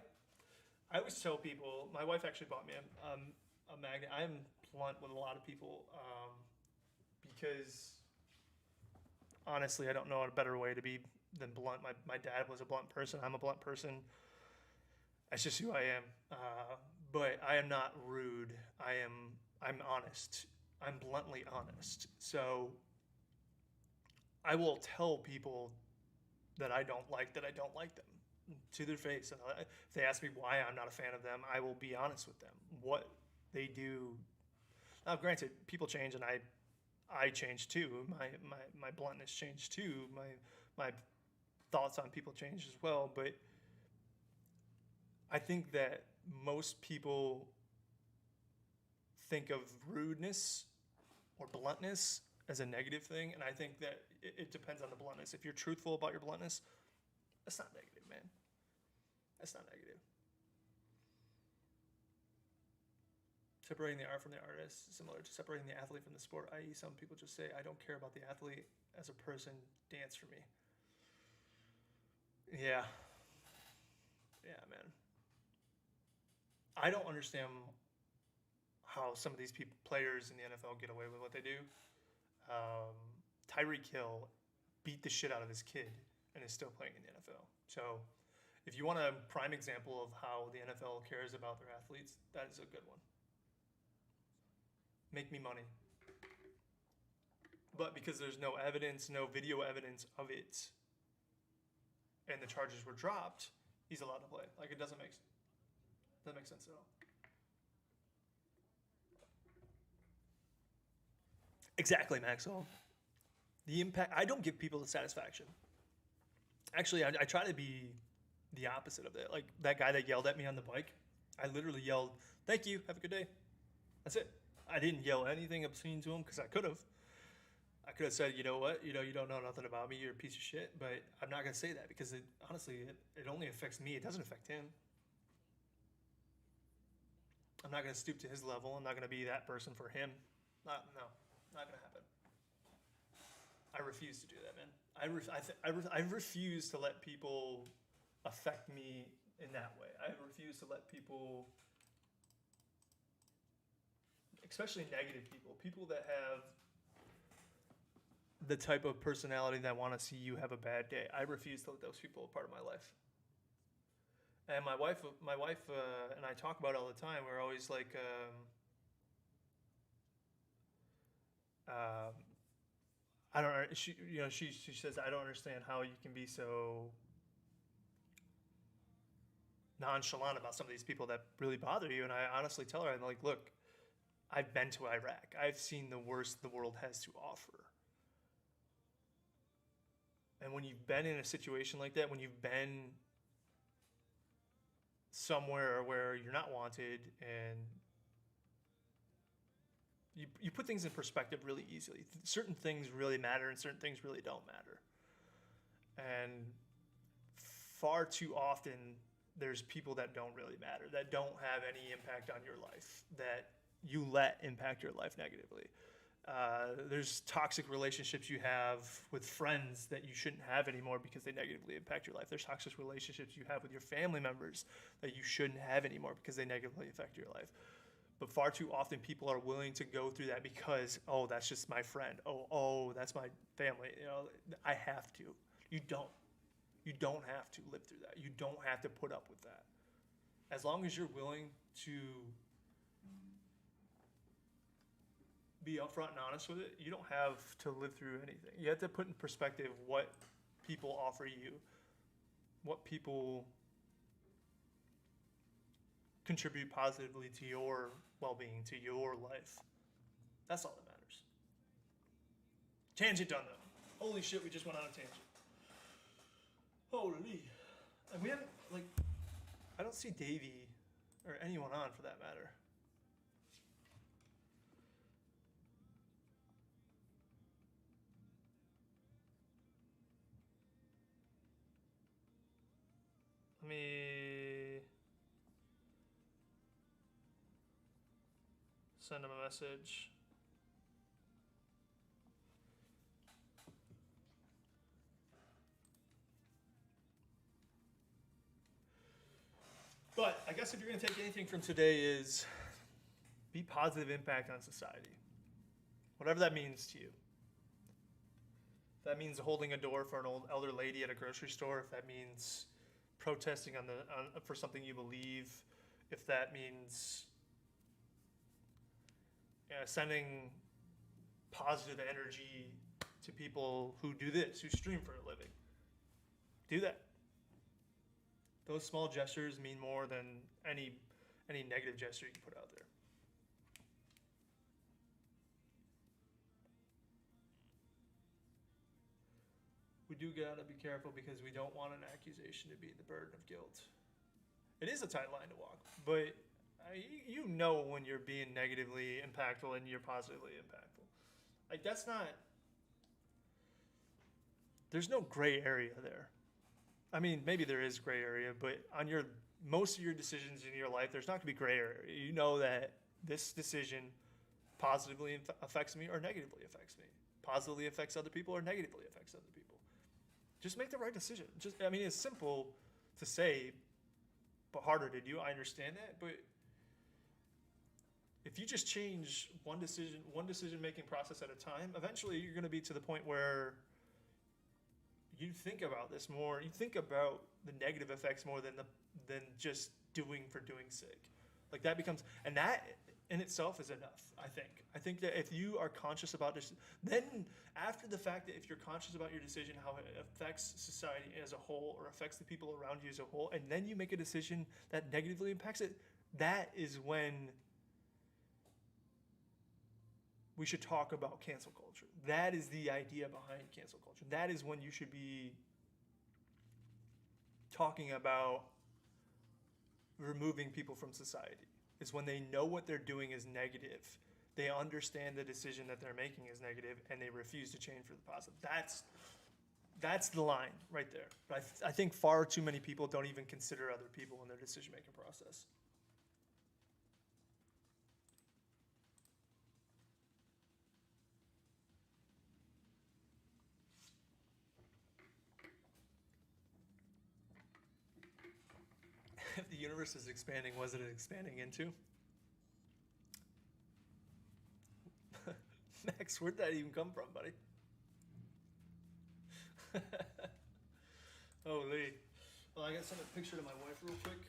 always tell people, my wife actually bought me a magnet. I'm blunt with a lot of people because honestly, I don't know a better way to be than blunt. My dad was a blunt person. I'm a blunt person. That's just who I am. But I am not rude. I'm honest. I'm bluntly honest. So I will tell people that I don't like them to their face. And if they ask me why I'm not a fan of them, I will be honest with them. What they do. Now, granted, people change, and I change too. My bluntness changed too. My thoughts on people change as well. But I think that most people think of rudeness or bluntness as a negative thing, and I think that it depends on the bluntness. If you're truthful about your bluntness, that's not negative, man. That's not negative. Separating the art from the artist is similar to separating the athlete from the sport, i.e., some people just say, I don't care about the athlete as a person, dance for me. Yeah. Yeah, man. I don't understand how some of these players in the NFL get away with what they do. Tyreek Hill beat the shit out of his kid and is still playing in the NFL. So if you want a prime example of how the NFL cares about their athletes, that is a good one. Make me money. But because there's no evidence, no video evidence of it, and the charges were dropped, he's allowed to play. Like, it doesn't make sense at all. Exactly, Maxwell. The impact, I don't give people the satisfaction. Actually, I try to be the opposite of that. Like that guy that yelled at me on the bike, I literally yelled, "Thank you, have a good day." That's it. I didn't yell anything obscene to him because I could have. I could have said, you know what, you don't know nothing about me, you're a piece of shit, but I'm not going to say that because honestly, it only affects me. It doesn't affect him. I'm not going to stoop to his level. I'm not going to be that person for him. Not going to happen. I refuse to do that, man. I refuse to let people affect me in that way. I refuse to let people, especially negative people that have the type of personality that want to see you have a bad day. I refuse to let those people a part of my life. And my wife and I talk about it all the time. We're always like, I don't. She says, I don't understand how you can be so nonchalant about some of these people that really bother you. And I honestly tell her, I'm like, look, I've been to Iraq. I've seen the worst the world has to offer. And when you've been in a situation like that, when you've been somewhere where you're not wanted and you put things in perspective really easily. Certain things really matter and certain things really don't matter. And far too often, there's people that don't really matter, that don't have any impact on your life, that you let impact your life negatively. There's toxic relationships you have with friends that you shouldn't have anymore because they negatively impact your life. There's toxic relationships you have with your family members that you shouldn't have anymore because they negatively affect your life. But far too often people are willing to go through that because, oh, that's just my friend. Oh, that's my family. I have to. You don't. You don't have to live through that. You don't have to put up with that. As long as you're willing to be upfront and honest with it, you don't have to live through anything. You have to put in perspective what people offer you, what people contribute positively to your well-being, to your life. That's all that matters. Tangent done though. Holy shit, we just went on a tangent. Holy. And we haven't, I don't see Davey or anyone on for that matter. Let me send him a message. But I guess if you're going to take anything from today is be positive impact on society. Whatever that means to you. If that means holding a door for an old elder lady at a grocery store, if that means protesting for something you believe, if that means sending positive energy to people who do this, who stream for a living, do that. Those small gestures mean more than any negative gesture you can put out there. We do gotta be careful because we don't want an accusation to be the burden of guilt. It is a tight line to walk, but you know when you're being negatively impactful and you're positively impactful. There's no gray area there. I mean, maybe there is gray area, but on most of your decisions in your life, there's not gonna be gray area. You know that this decision positively affects me or negatively affects me. Positively affects other people or negatively affects other people. Just make the right decision. I mean, it's simple to say, but harder to do. I understand that, but if you just change one decision making process at a time, eventually you're going to be to the point where you think about this more. You think about the negative effects more than just doing for doing's sake. Like that becomes, and that in itself is enough. I think that if you are conscious about this, then after the fact that if you're conscious about your decision, how it affects society as a whole or affects the people around you as a whole, and then you make a decision that negatively impacts it, that is when we should talk about cancel culture. That is the idea behind cancel culture. That is when you should be talking about removing people from society. It's when they know what they're doing is negative. They understand the decision that they're making is negative, and they refuse to change for the positive. That's the line right there. But I think far too many people don't even consider other people in their decision-making process. If the universe is expanding, what is it expanding into? Max, where'd that even come from, buddy? Holy. Well, I gotta send a picture to my wife real quick.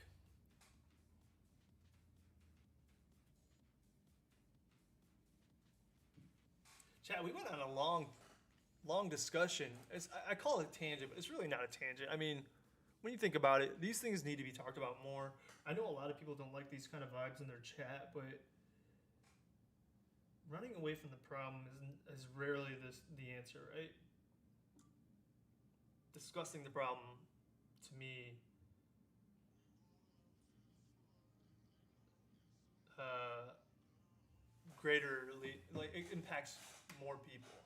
Chat, we went on a long discussion. I call it a tangent, but it's really not a tangent. I mean, when you think about it, these things need to be talked about more. I know a lot of people don't like these kind of vibes in their chat, but running away from the problem is rarely the answer, right? Discussing the problem, to me, greaterly, like it impacts more people.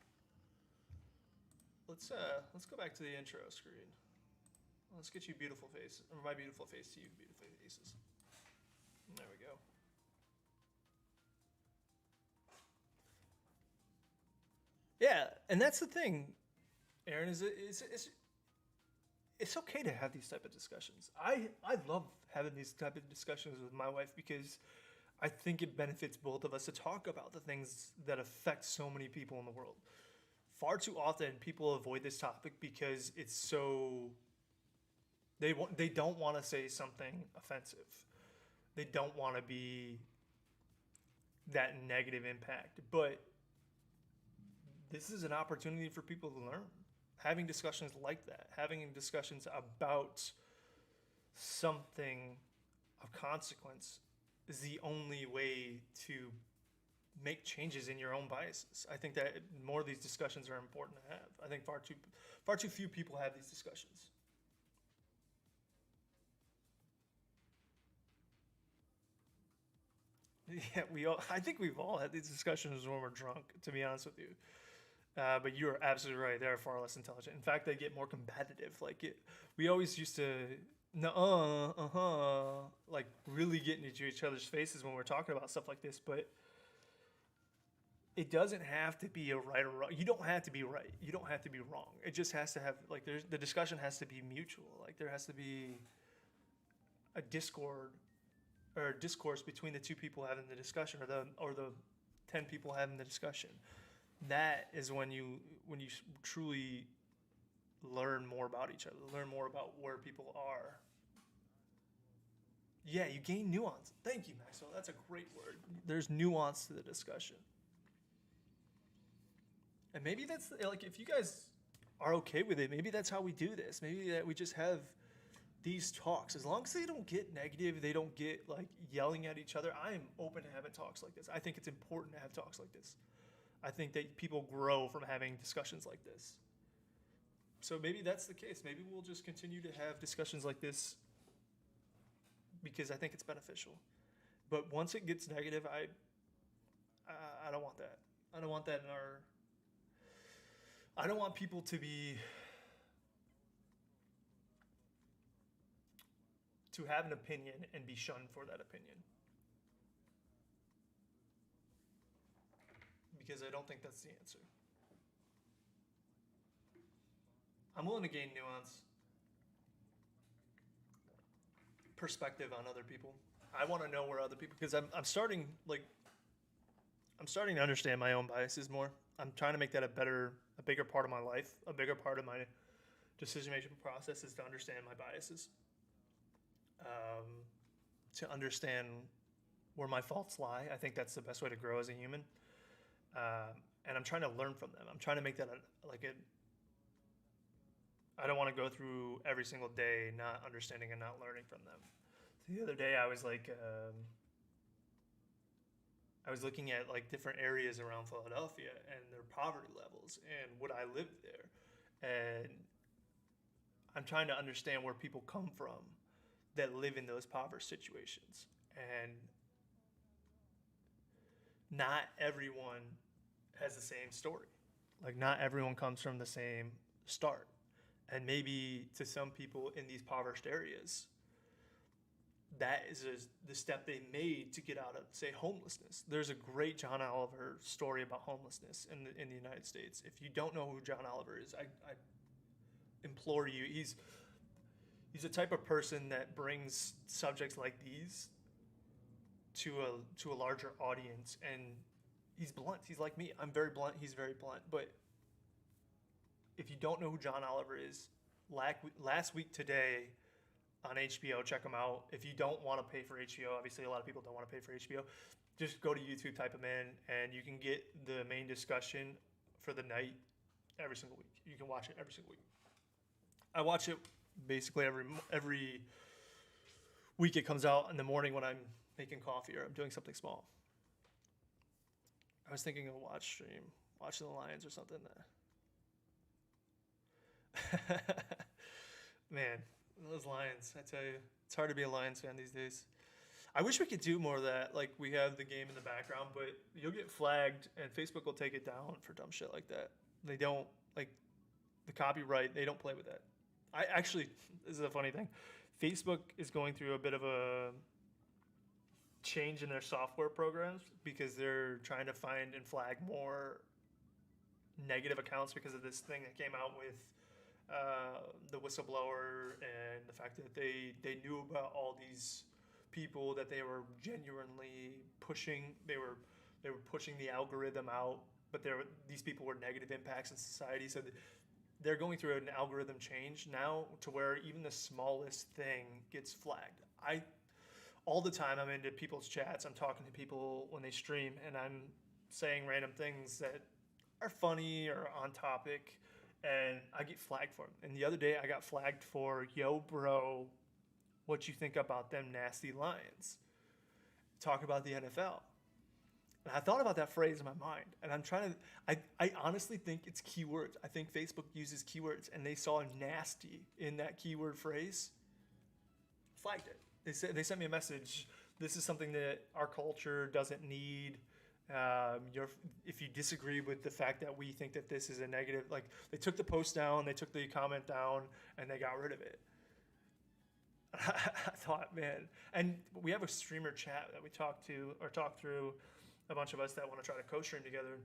Let's go back to the intro screen. Let's get you beautiful face, or my beautiful face to you beautiful faces. There we go. Yeah, and that's the thing, Aaron, is it's okay to have these type of discussions. I love having these type of discussions with my wife because I think it benefits both of us to talk about the things that affect so many people in the world. Far too often, people avoid this topic because it's so... They don't want to say something offensive. They don't want to be that negative impact. But this is an opportunity for people to learn. Having discussions like that, having discussions about something of consequence is the only way to make changes in your own biases. I think that more of these discussions are important to have. I think far too few people have these discussions. Yeah, I think we've all had these discussions when we're drunk, to be honest with you. But you are absolutely right. They're far less intelligent. In fact, they get more competitive. We always used to, like really get into each other's faces when we're talking about stuff like this. But it doesn't have to be a right or wrong. You don't have to be right. You don't have to be wrong. It just has to have, the discussion has to be mutual. Like, there has to be a discourse between the two people having the discussion, or the 10 people having the discussion. That is when you truly learn more about each other, learn more about where people are. Yeah, you gain nuance. Thank you, Maxwell. That's a great word. There's nuance to the discussion. And maybe that's, like, if you guys are okay with it, maybe that's how we do this. Maybe that we just have these talks. As long as they don't get negative, they don't get, like, yelling at each other, I am open to having talks like this. I think it's important to have talks like this. I think that people grow from having discussions like this. So maybe that's the case. Maybe we'll just continue to have discussions like this because I think it's beneficial. But once it gets negative, I don't want that. I don't want that in our... I don't want people to have an opinion and be shunned for that opinion. because I don't think that's the answer. I'm willing to gain nuance, perspective on other people. I want to know where other people, because I'm starting to understand my own biases more. I'm trying to make that a bigger part of my life, a bigger part of my decision-making process is to understand my biases, to understand where my faults lie. I think that's the best way to grow as a human, and I'm trying to learn from them. I'm trying to make that I don't want to go through every single day not understanding and not learning from them. The other day I was looking at like different areas around Philadelphia and their poverty levels, and would I live there? And I'm trying to understand where people come from that live in those poverty situations. And not everyone has the same story. Like, not everyone comes from the same start. And maybe to some people in these impoverished areas, that is the step they made to get out of, say, homelessness. There's a great John Oliver story about homelessness in the United States. If you don't know who John Oliver is, I implore you. He's the type of person that brings subjects like these to a larger audience, and he's blunt. He's like me. I'm very blunt. He's very blunt. But if you don't know who John Oliver is, last week today on HBO, check him out. If you don't want to pay for HBO, obviously a lot of people don't want to pay for HBO, just go to YouTube, type him in, and you can get the main discussion for the night every single week. You can watch it every single week. I watch it basically every week. It comes out in the morning when I'm making coffee or I'm doing something small. I was thinking of watching the Lions or something. Man, those Lions, I tell you, it's hard to be a Lions fan these days. I wish we could do more of that. Like, we have the game in the background, but you'll get flagged and Facebook will take it down for dumb shit like that. They don't, like, the copyright, they don't play with that. This is a funny thing. Facebook is going through a bit of a change in their software programs because they're trying to find and flag more negative accounts because of this thing that came out with the whistleblower and the fact that they knew about all these people that they were genuinely pushing. They were pushing the algorithm out, but these people were negative impacts in society. So they're going through an algorithm change now to where even the smallest thing gets flagged. All the time I'm into people's chats. I'm talking to people when they stream, and I'm saying random things that are funny or on topic, and I get flagged for them. And the other day I got flagged for, yo, bro, what you think about them nasty Lions? Talk about the NFL. And I thought about that phrase in my mind, and I'm trying to, I honestly think it's keywords. I think Facebook uses keywords, and they saw nasty in that keyword phrase, flagged it. They sent me a message. This is something that our culture doesn't need. If you disagree with the fact that we think that this is a negative, like, they took the post down, they took the comment down, and they got rid of it. I thought, man, and we have a streamer chat that we talk through, a bunch of us that want to try to co-stream together,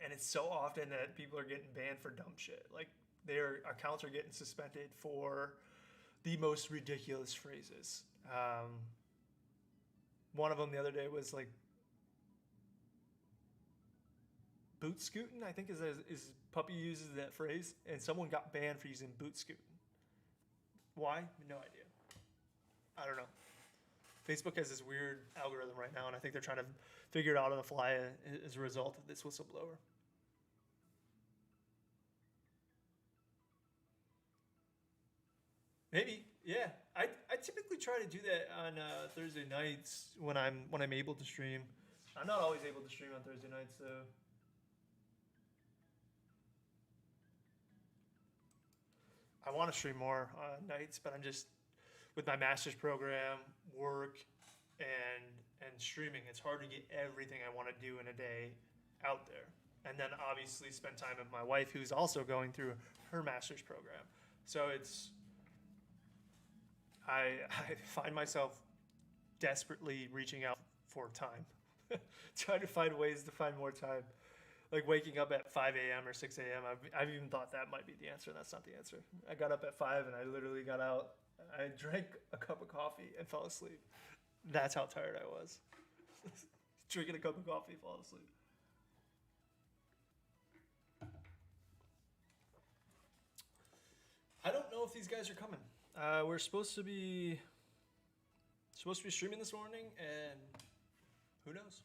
and it's so often that people are getting banned for dumb shit. Like, their accounts are getting suspended for the most ridiculous phrases. One of them the other day was like, boot scooting, I think is Puppy uses that phrase, and someone got banned for using boot scooting. Why? No idea. I don't know. Facebook has this weird algorithm right now, and I think they're trying to figure it out on the fly as a result of this whistleblower. Maybe, yeah. I typically try to do that on Thursday nights when I'm able to stream. I'm not always able to stream on Thursday nights though. I want to stream more on nights, but I'm just, with my master's program, work, and streaming, it's hard to get everything I want to do in a day out there. And then obviously spend time with my wife, who's also going through her master's program. So I find myself desperately reaching out for time. Trying to find ways to find more time. Like waking up at 5 a.m. or 6 a.m. I've even thought that might be the answer, and that's not the answer. I got up at 5 and I literally got out. I drank a cup of coffee and fell asleep. That's how tired I was. Drinking a cup of coffee, falling asleep. I don't know if these guys are coming. We're supposed to be streaming this morning, and who knows?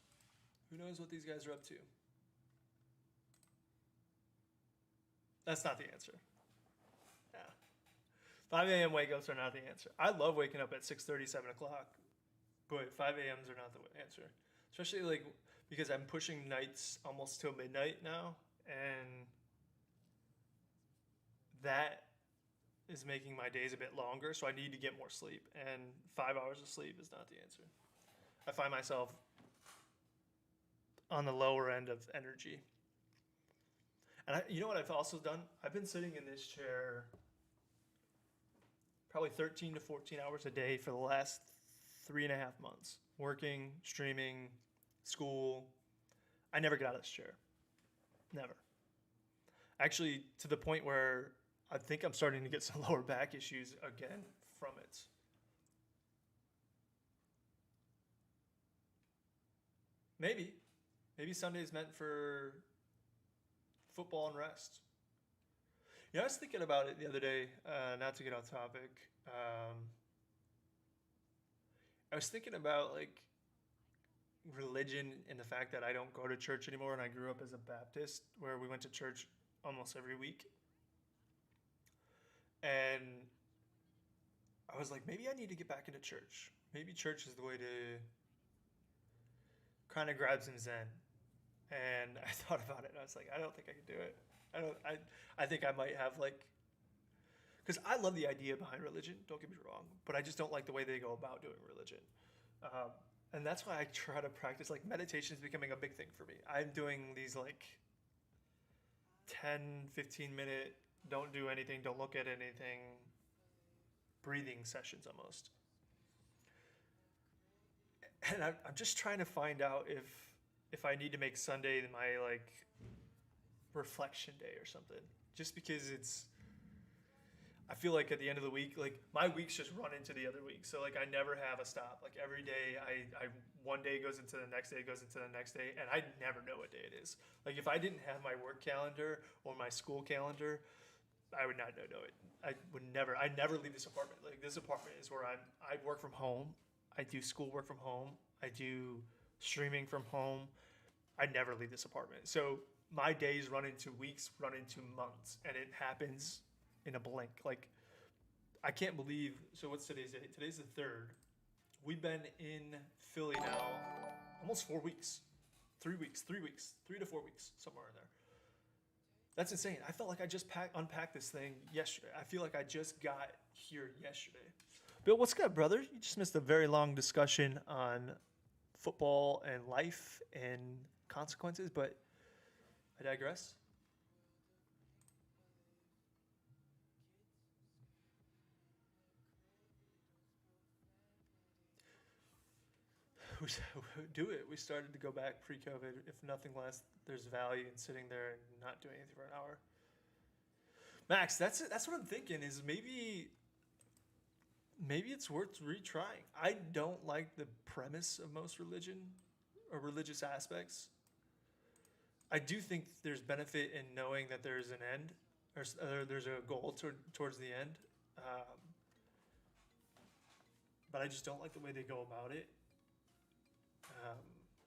Who knows what these guys are up to? That's not the answer. Yeah. 5 a.m. wake-ups are not the answer. I love waking up at 6:30, 7 o'clock, but 5 a.m.s are not the answer. Especially like because I'm pushing nights almost till midnight now, and that is making my days a bit longer, so I need to get more sleep, and 5 hours of sleep is not the answer. I find myself on the lower end of energy. And you know what I've also done? I've been sitting in this chair probably 13 to 14 hours a day for the last 3.5 months. Working, streaming, school. I never get out of this chair. Never. Actually, to the point where I think I'm starting to get some lower back issues again from it. Maybe. Maybe Sunday's meant for football and rest. You know, I was thinking about it the other day, not to get off topic. I was thinking about like religion and the fact that I don't go to church anymore, and I grew up as a Baptist where we went to church almost every week. And I was like, maybe I need to get back into church. Maybe church is the way to kind of grab some zen. And I thought about it, and I was like, I don't think I can do it. I think I might have like, because I love the idea behind religion, don't get me wrong, but I just don't like the way they go about doing religion. And that's why I try to practice, like meditation is becoming a big thing for me. I'm doing these like 10, 15 minute, don't do anything, don't look at anything, breathing sessions almost. And I'm just trying to find out if I need to make Sunday my like reflection day or something, just because I feel like at the end of the week, like my weeks just run into the other week. So like I never have a stop. Like every day I one day goes into the next day, goes into the next day, and I never know what day it is. Like if I didn't have my work calendar or my school calendar, I would not know it. I never leave this apartment. Like this apartment is where I work from home. I do schoolwork from home. I do streaming from home. I never leave this apartment. So my days run into weeks, run into months, and it happens in a blink. Like, I can't believe, so what's today's date? Today's the 3rd. We've been in Philly now almost 4 weeks. 3 weeks, 3 to 4 weeks, somewhere in there. That's insane. I felt like I just unpacked this thing yesterday. I feel like I just got here yesterday. Bill, what's good, brother? You just missed a very long discussion on football and life and consequences, but I digress. We do it. We started to go back pre-COVID. If nothing less, there's value in sitting there and not doing anything for an hour. Max, that's what I'm thinking. Is maybe it's worth retrying. I don't like the premise of most religion or religious aspects. I do think there's benefit in knowing that there's an end, or there's a goal towards the end. But I just don't like the way they go about it.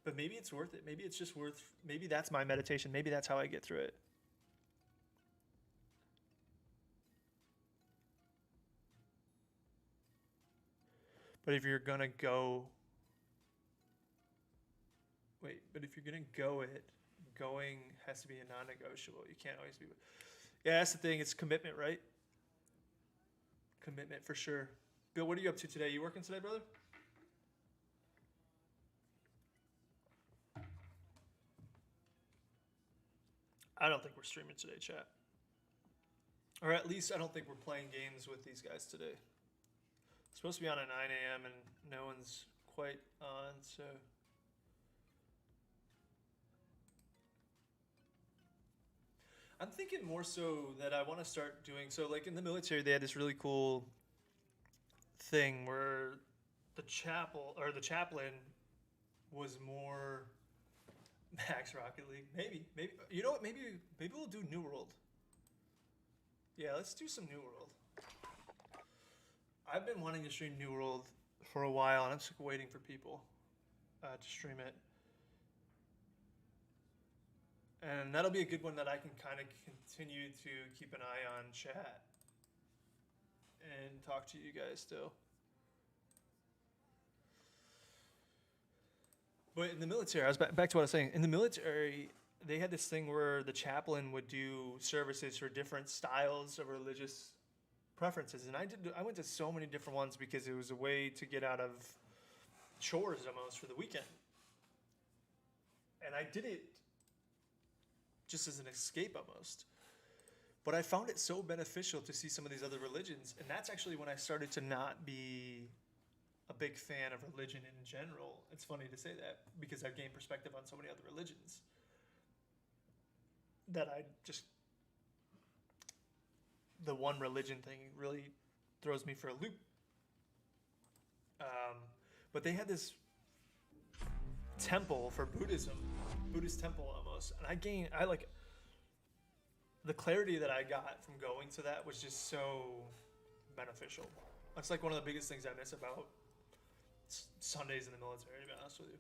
But maybe it's worth it. Maybe it's just maybe that's my meditation. Maybe that's how I get through it. But if you're going to go it, going has to be a non-negotiable. You can't always be. Yeah, that's the thing. It's commitment, right? Commitment for sure. Bill, what are you up to today? You working today, brother? I don't think we're streaming today, chat. Or at least I don't think we're playing games with these guys today. It's supposed to be on at 9 a.m. and no one's quite on, so I'm thinking more so that I want to start doing so. Like in the military, they had this really cool thing where the chaplain was more Max Rocket League. Maybe you know what? Maybe we'll do New World. Yeah, let's do some New World. I've been wanting to stream New World for a while, and I'm just waiting for people to stream it. And that'll be a good one that I can kind of continue to keep an eye on chat and talk to you guys still. But in the military, I was back to what I was saying. In the military, they had this thing where the chaplain would do services for different styles of religious preferences, and I went to so many different ones because it was a way to get out of chores almost for the weekend. And I did it just as an escape almost. But I found it so beneficial to see some of these other religions, and that's actually when I started to not be a big fan of religion in general. It's funny to say that because I've gained perspective on so many other religions that I just, the one religion thing really throws me for a loop. But they had this temple for Buddhist temple almost, and I like the clarity that I got from going to that was just so beneficial. That's like one of the biggest things I miss about Sundays in the military, to be honest with you.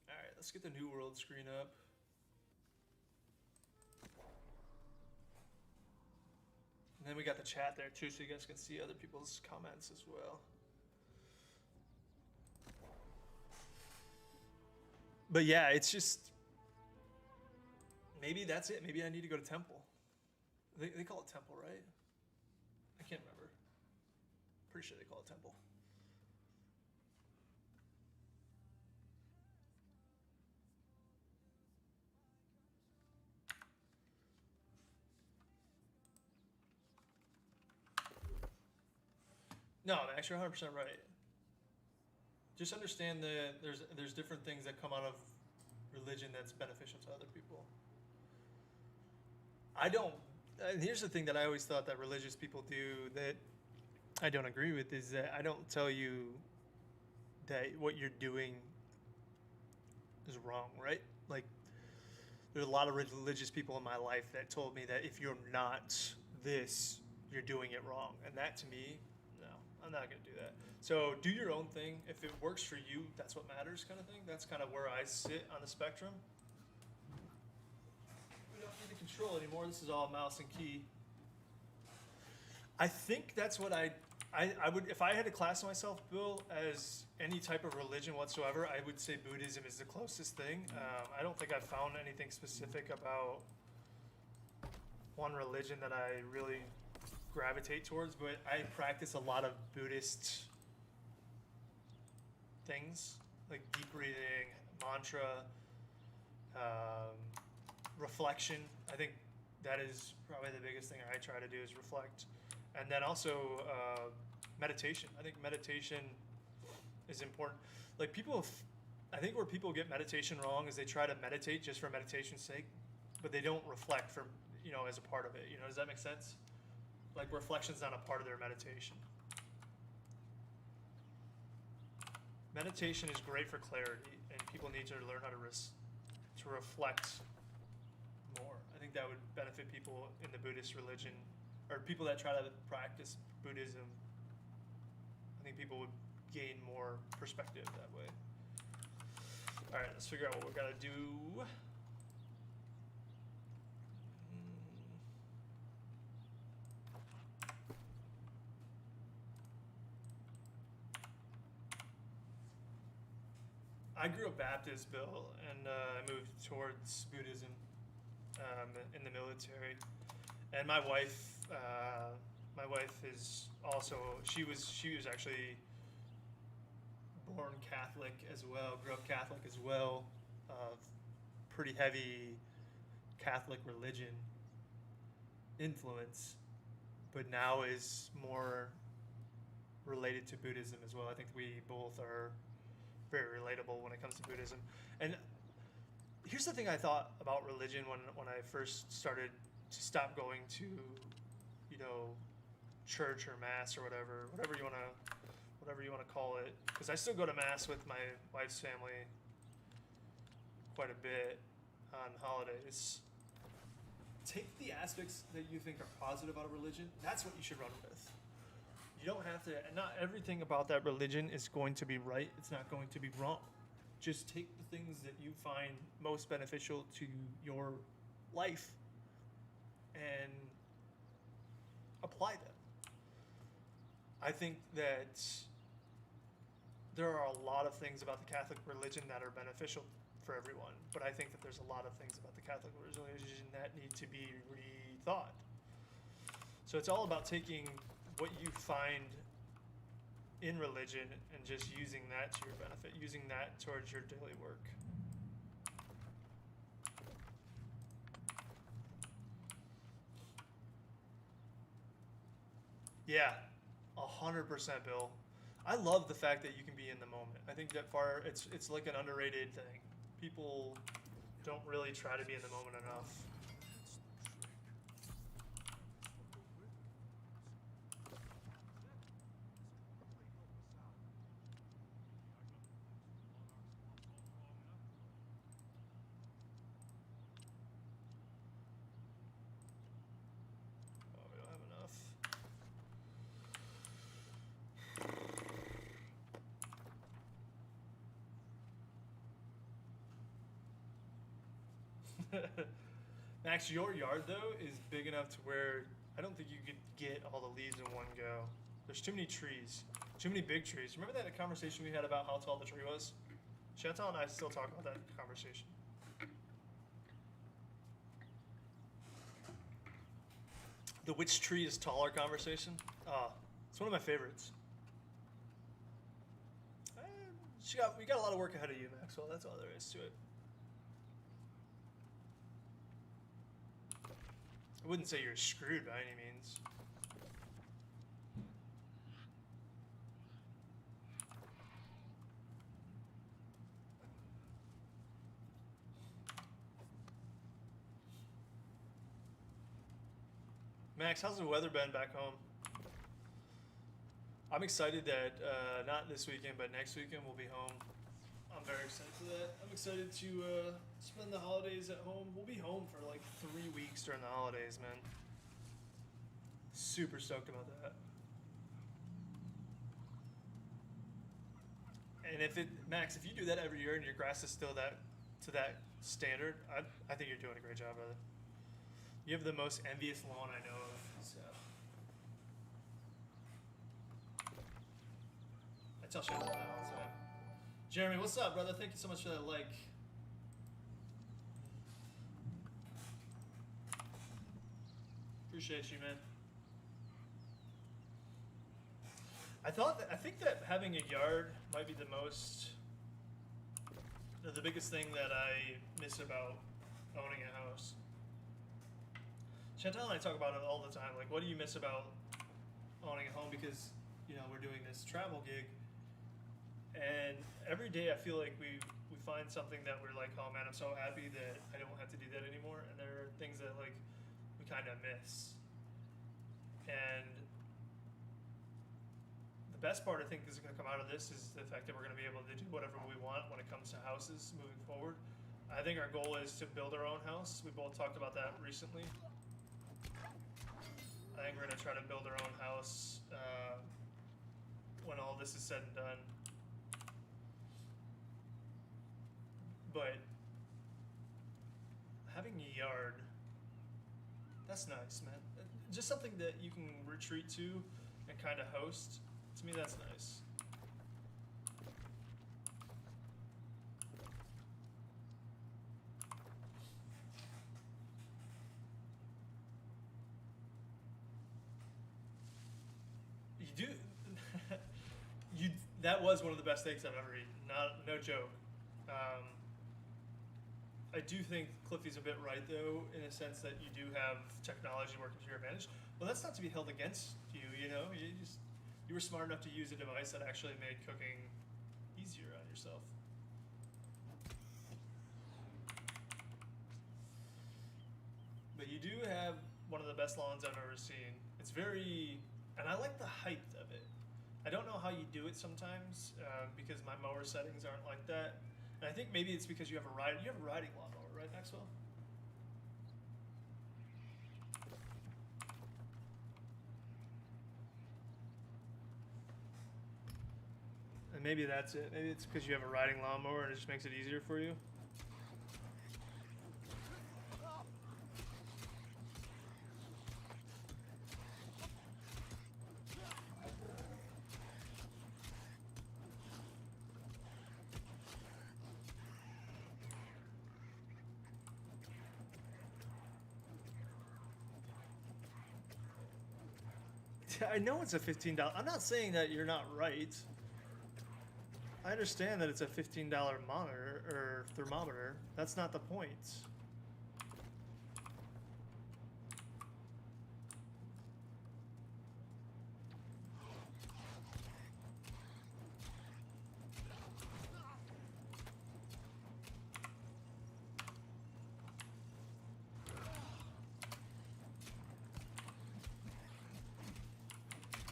All right, let's get the New World screen up. And then we got the chat there too, so you guys can see other people's comments as well. But yeah, it's just, maybe that's it. Maybe I need to go to temple. They call it temple, right? I can't remember. Pretty sure they call it temple. No, Max, you're 100% right. Just understand that there's different things that come out of religion that's beneficial to other people. And here's the thing that I always thought that religious people do that I don't agree with is that I don't tell you that what you're doing is wrong, right? Like, there's a lot of religious people in my life that told me that if you're not this, you're doing it wrong. And that to me, no, I'm not going to do that. So do your own thing. If it works for you, that's what matters kind of thing. That's kind of where I sit on the spectrum. We don't need to control anymore. This is all mouse and key. I think that's what I would, if I had to class myself, Bill, as any type of religion whatsoever, I would say Buddhism is the closest thing. I don't think I've found anything specific about one religion that I really gravitate towards, but I practice a lot of Buddhist things, like deep breathing, mantra, reflection. I think that is probably the biggest thing I try to do is reflect. And then also meditation. I think meditation is important. Like I think where people get meditation wrong is they try to meditate just for meditation's sake, but they don't reflect for, as a part of it. Does that make sense? Like reflection's not a part of their meditation. Meditation is great for clarity, and people need to learn how to reflect more. I think that would benefit people in the Buddhist religion, or people that try to practice Buddhism. I think people would gain more perspective that way. All right, let's figure out what we gotta do. I grew up Baptist, Bill, and I moved towards Buddhism in the military. And my wife is also, she was actually born Catholic as well, grew up Catholic as well, pretty heavy Catholic religion influence, but now is more related to Buddhism as well. I think we both are very relatable when it comes to Buddhism. And Here's the thing I thought about religion when I first started to stop going to, you know, church or mass or whatever you want to call it. Because I still go to mass with my wife's family quite a bit on holidays. Take the aspects that you think are positive out of religion. That's what you should run with. You don't have to. Not everything about that religion is going to be right. It's not going to be wrong. Just take the things that you find most beneficial to your life and apply them. I think that there are a lot of things about the Catholic religion that are beneficial for everyone, but I think that there's a lot of things about the Catholic religion that need to be rethought. So it's all about taking what you find in religion and just using that to your benefit, using that towards your daily work. Yeah, 100%, Bill. I love the fact that you can be in the moment. I think that it's like an underrated thing. People don't really try to be in the moment enough. Oh, we don't have enough. Max, your yard though is big enough to where I don't think you could get all the leaves in one go. There's too many trees, too many big trees. Remember that conversation we had about how tall the tree was? Chantal and I still talk about that conversation. The which tree is taller conversation? It's one of my favorites. We got a lot of work ahead of you, Maxwell. That's all there is to it. I wouldn't say you're screwed by any means. Max, how's the weather been back home? I'm excited that not this weekend, but next weekend we'll be home. I'm very excited for that. I'm excited to spend the holidays at home. We'll be home for like 3 weeks during the holidays, man. Super stoked about that. And Max, if you do that every year and your grass is still to that standard, I think you're doing a great job, brother. You have the most envious lawn I know of, so. I tell Shannon that all the time. Jeremy, what's up, brother? Thank you so much for that like. Appreciate you, man. I think that having a yard might be the biggest thing that I miss about owning a house. Chantal and I talk about it all the time. Like, what do you miss about owning a home? Because, you know, we're doing this travel gig, and every day I feel like we find something that we're like, oh man, I'm so happy that I don't have to do that anymore. And there are things that like we kind of miss. And the best part I think is going to come out of this is the fact that we're going to be able to do whatever we want when it comes to houses moving forward. I think our goal is to build our own house. We both talked about that recently. I think we're going to try to build our own house when all this is said and done. But having a yard, that's nice, man. Just something that you can retreat to and kind of host. To me, that's nice. You do. That was one of the best things I've ever eaten. No joke. I do think Cliffy's a bit right, though, in a sense that you do have technology working to your advantage. But that's not to be held against you, you know? You were smart enough to use a device that actually made cooking easier on yourself. But you do have one of the best lawns I've ever seen. It's very, and I like the height of it. I don't know how you do it sometimes because my mower settings aren't like that. And I think maybe it's because you have a riding lawnmower, right, Maxwell? And maybe that's it. Maybe it's because you have a riding lawnmower and it just makes it easier for you. I know it's a $15. I'm not saying that you're not right. I understand that it's a $15 monitor or thermometer. That's not the point.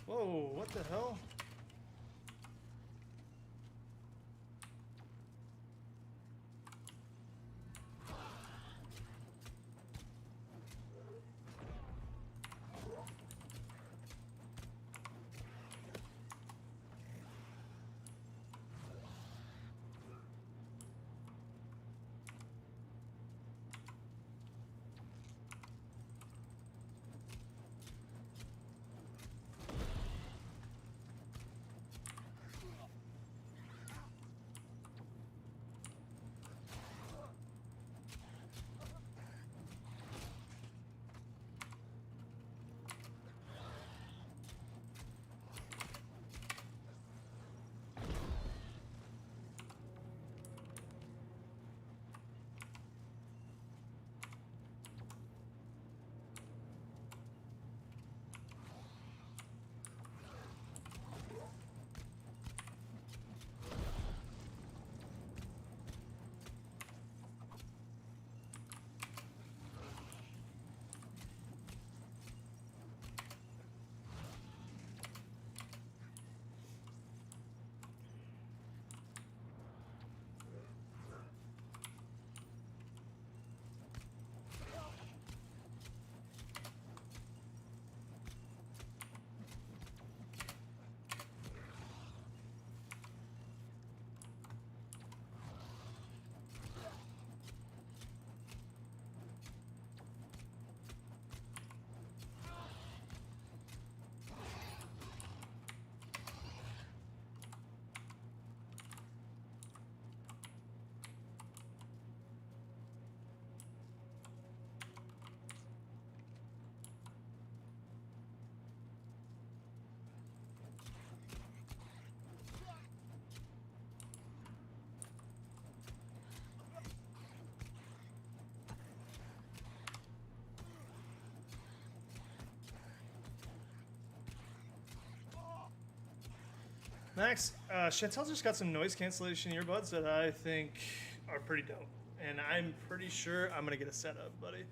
Whoa, what the hell? Max, Chantel just got some noise cancellation earbuds that I think are pretty dope. And I'm pretty sure I'm going to get a set of, buddy.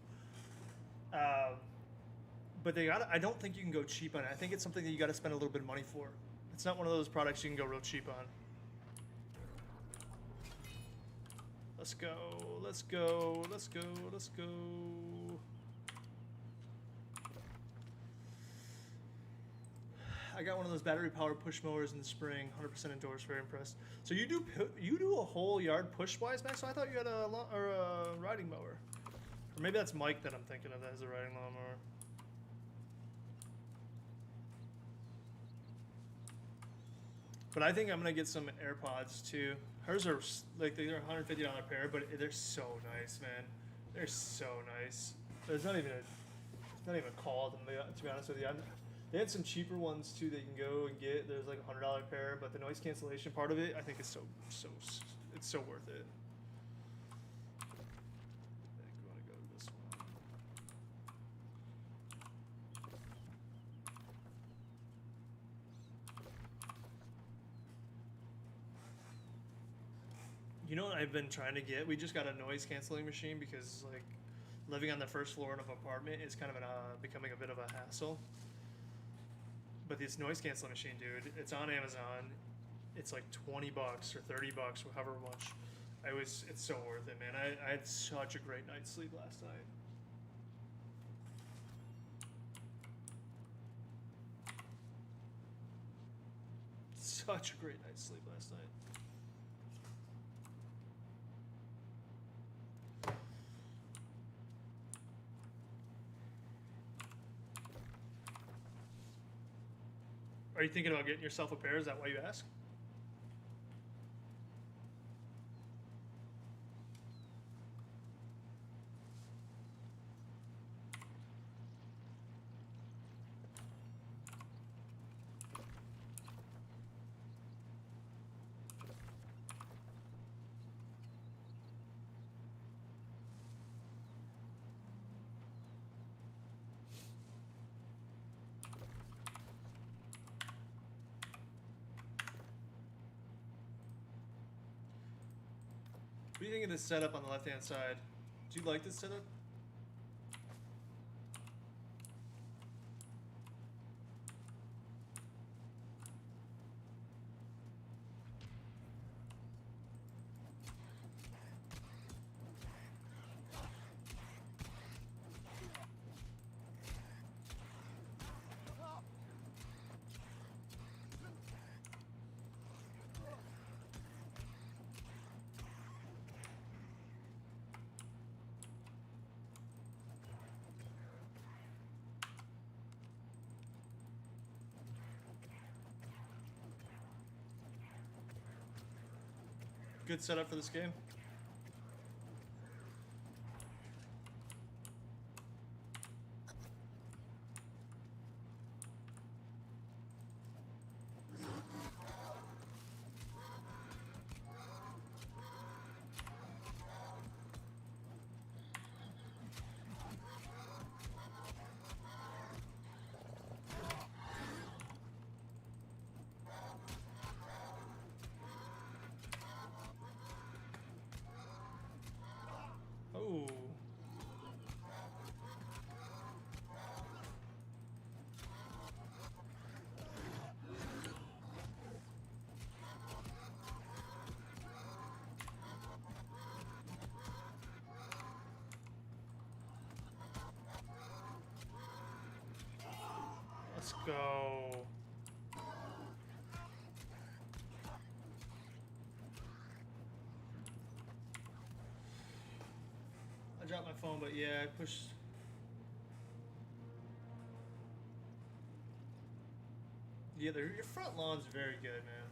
But I don't think you can go cheap on it. I think it's something that you got to spend a little bit of money for. It's not one of those products you can go real cheap on. Let's go, let's go, let's go, let's go. I got one of those battery-powered push mowers in the spring. 100% endorsed. Very impressed. So you do a whole yard push-wise, Max? So I thought you had a riding mower, or maybe that's Mike that I'm thinking of that has a riding lawnmower. But I think I'm gonna get some AirPods too. Hers are like they're $150 pair, but they're so nice, man. They're so nice. There's not even a call to be honest with you. They had some cheaper ones too that you can go and get. There's like a $100 pair, but the noise cancellation part of it, I think is it's so worth it. I think we want to go to this one. You know what I've been trying to get? We just got a noise canceling machine because like living on the first floor of an apartment is kind of becoming a bit of a hassle. But this noise canceling machine, dude, it's on Amazon. It's like $20 or $30, however much. It's so worth it, man. I had such a great night's sleep last night. Such a great night's sleep last night. Are you thinking about getting yourself a pair? Is that why you ask? What do you think of this setup on the left-hand side? Do you like this setup? Good setup for this game. Oh. Let's go. I dropped my phone, but yeah, I pushed. Yeah, your front lawn's very good, man.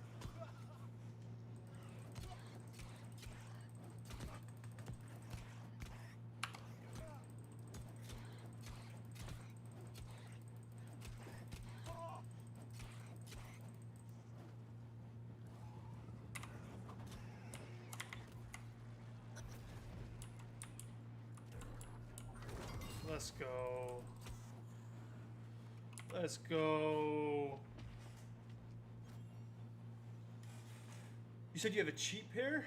Let's go. Let's go. You said you have a cheap pair?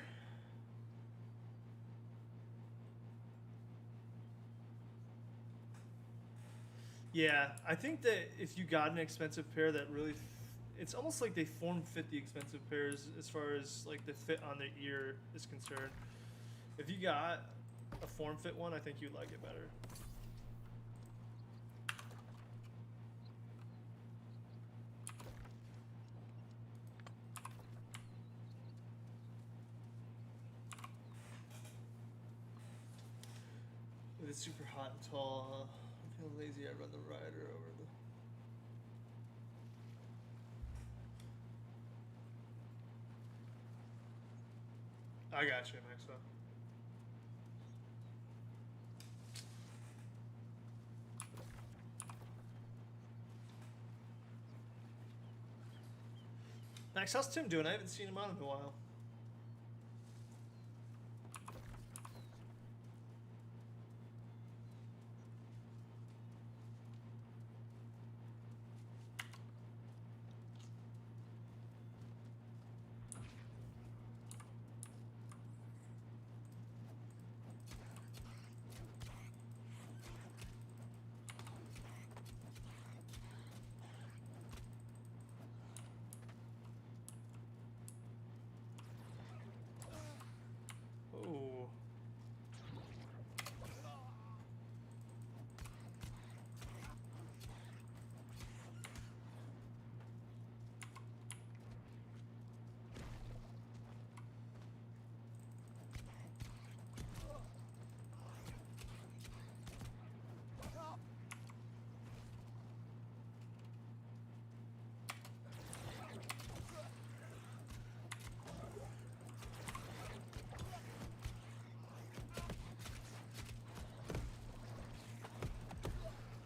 Yeah, I think that if you got an expensive pair that really, it's almost like they form fit the expensive pairs as far as like the fit on the ear is concerned. If you got a form fit one, I think you'd like it better. If it's super hot and tall, I feel lazy. I run the rider over the. I got you, Maxwell. Max, how's Tim doing? I haven't seen him on in a while.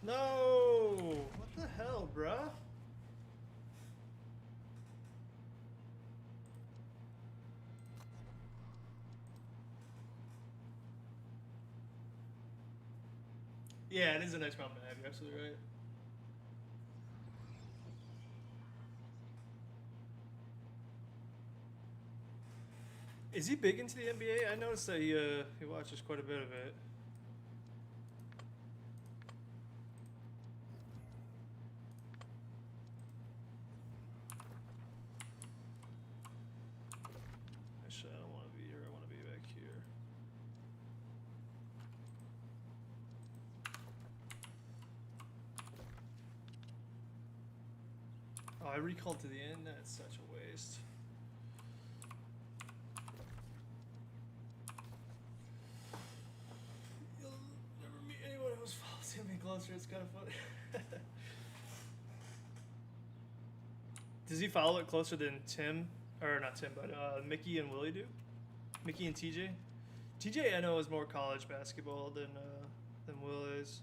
No! What the hell, bruh? Yeah, it is a nice problem to have. You're absolutely right. Is he big into the NBA? I noticed that he watches quite a bit of it. Actually, I don't want to be here. I want to be back here. Oh, I recalled to the end? That's such a waste. You'll never meet anyone who's following me closer. It's kind of funny. Does he follow it closer than Tim? Or not Tim, but Mickey and Willie do? Mickey and TJ? TJ, I know, is more college basketball than Will is.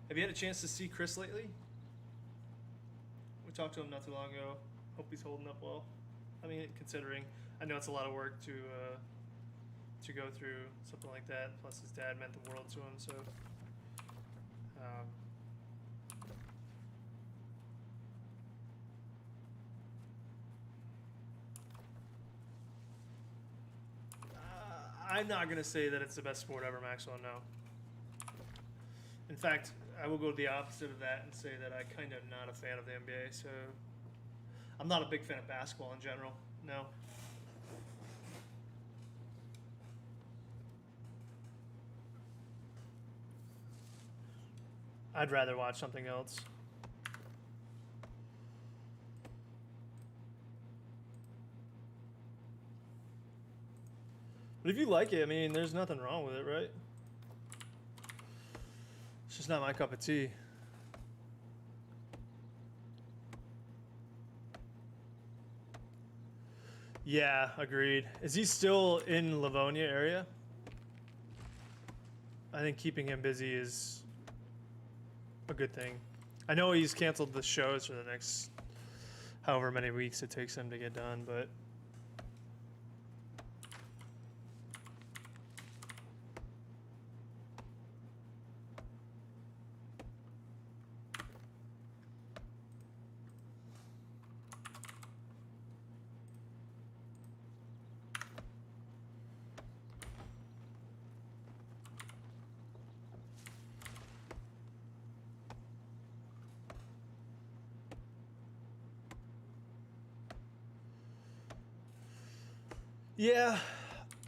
Have you had a chance to see Chris lately? We talked to him not too long ago. Hope he's holding up well. I mean, considering I know it's a lot of work to go through something like that. Plus, his dad meant the world to him. So, I'm not gonna say that it's the best sport ever, Maxwell. No. In fact, I will go the opposite of that and say that I kind of not a fan of the NBA. So, I'm not a big fan of basketball in general. No. I'd rather watch something else. But if you like it, I mean, there's nothing wrong with it, right? It's just not my cup of tea. Yeah, agreed. Is he still in Livonia area? I think keeping him busy is a good thing. I know he's canceled the shows for the next however many weeks it takes him to get done, but yeah,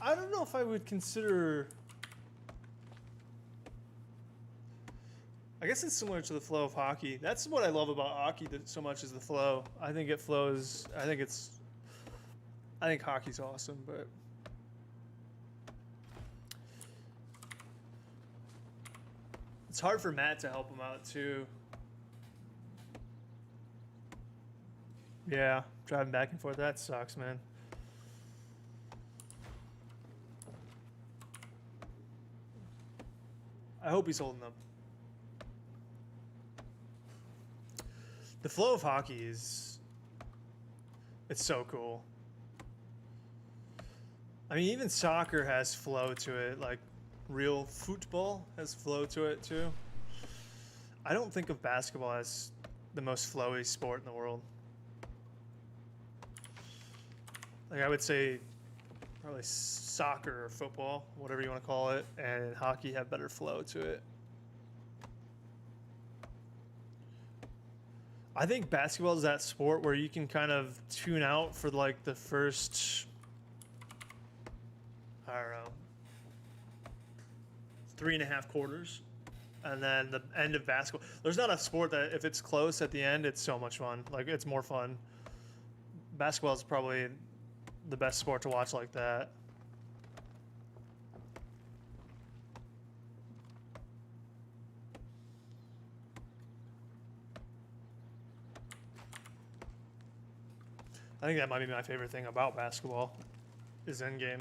I don't know if I would consider. I guess it's similar to the flow of hockey. That's what I love about hockey so much is the flow. I think it flows. I think hockey's awesome, but it's hard for Matt to help him out too. Yeah, driving back and forth, that sucks, man. I hope he's holding up. The flow of hockey it's so cool. I mean, even soccer has flow to it, like real football has flow to it too. I don't think of basketball as the most flowy sport in the world. Like I would say probably soccer or football, whatever you want to call it, and hockey have better flow to it. I think basketball is that sport where you can kind of tune out for like the first, I don't know, 3.5 quarters, and then the end of basketball. There's not a sport that if it's close at the end, it's so much fun. Like it's more fun. Basketball is probably the best sport to watch like that. I think that might be my favorite thing about basketball is endgame.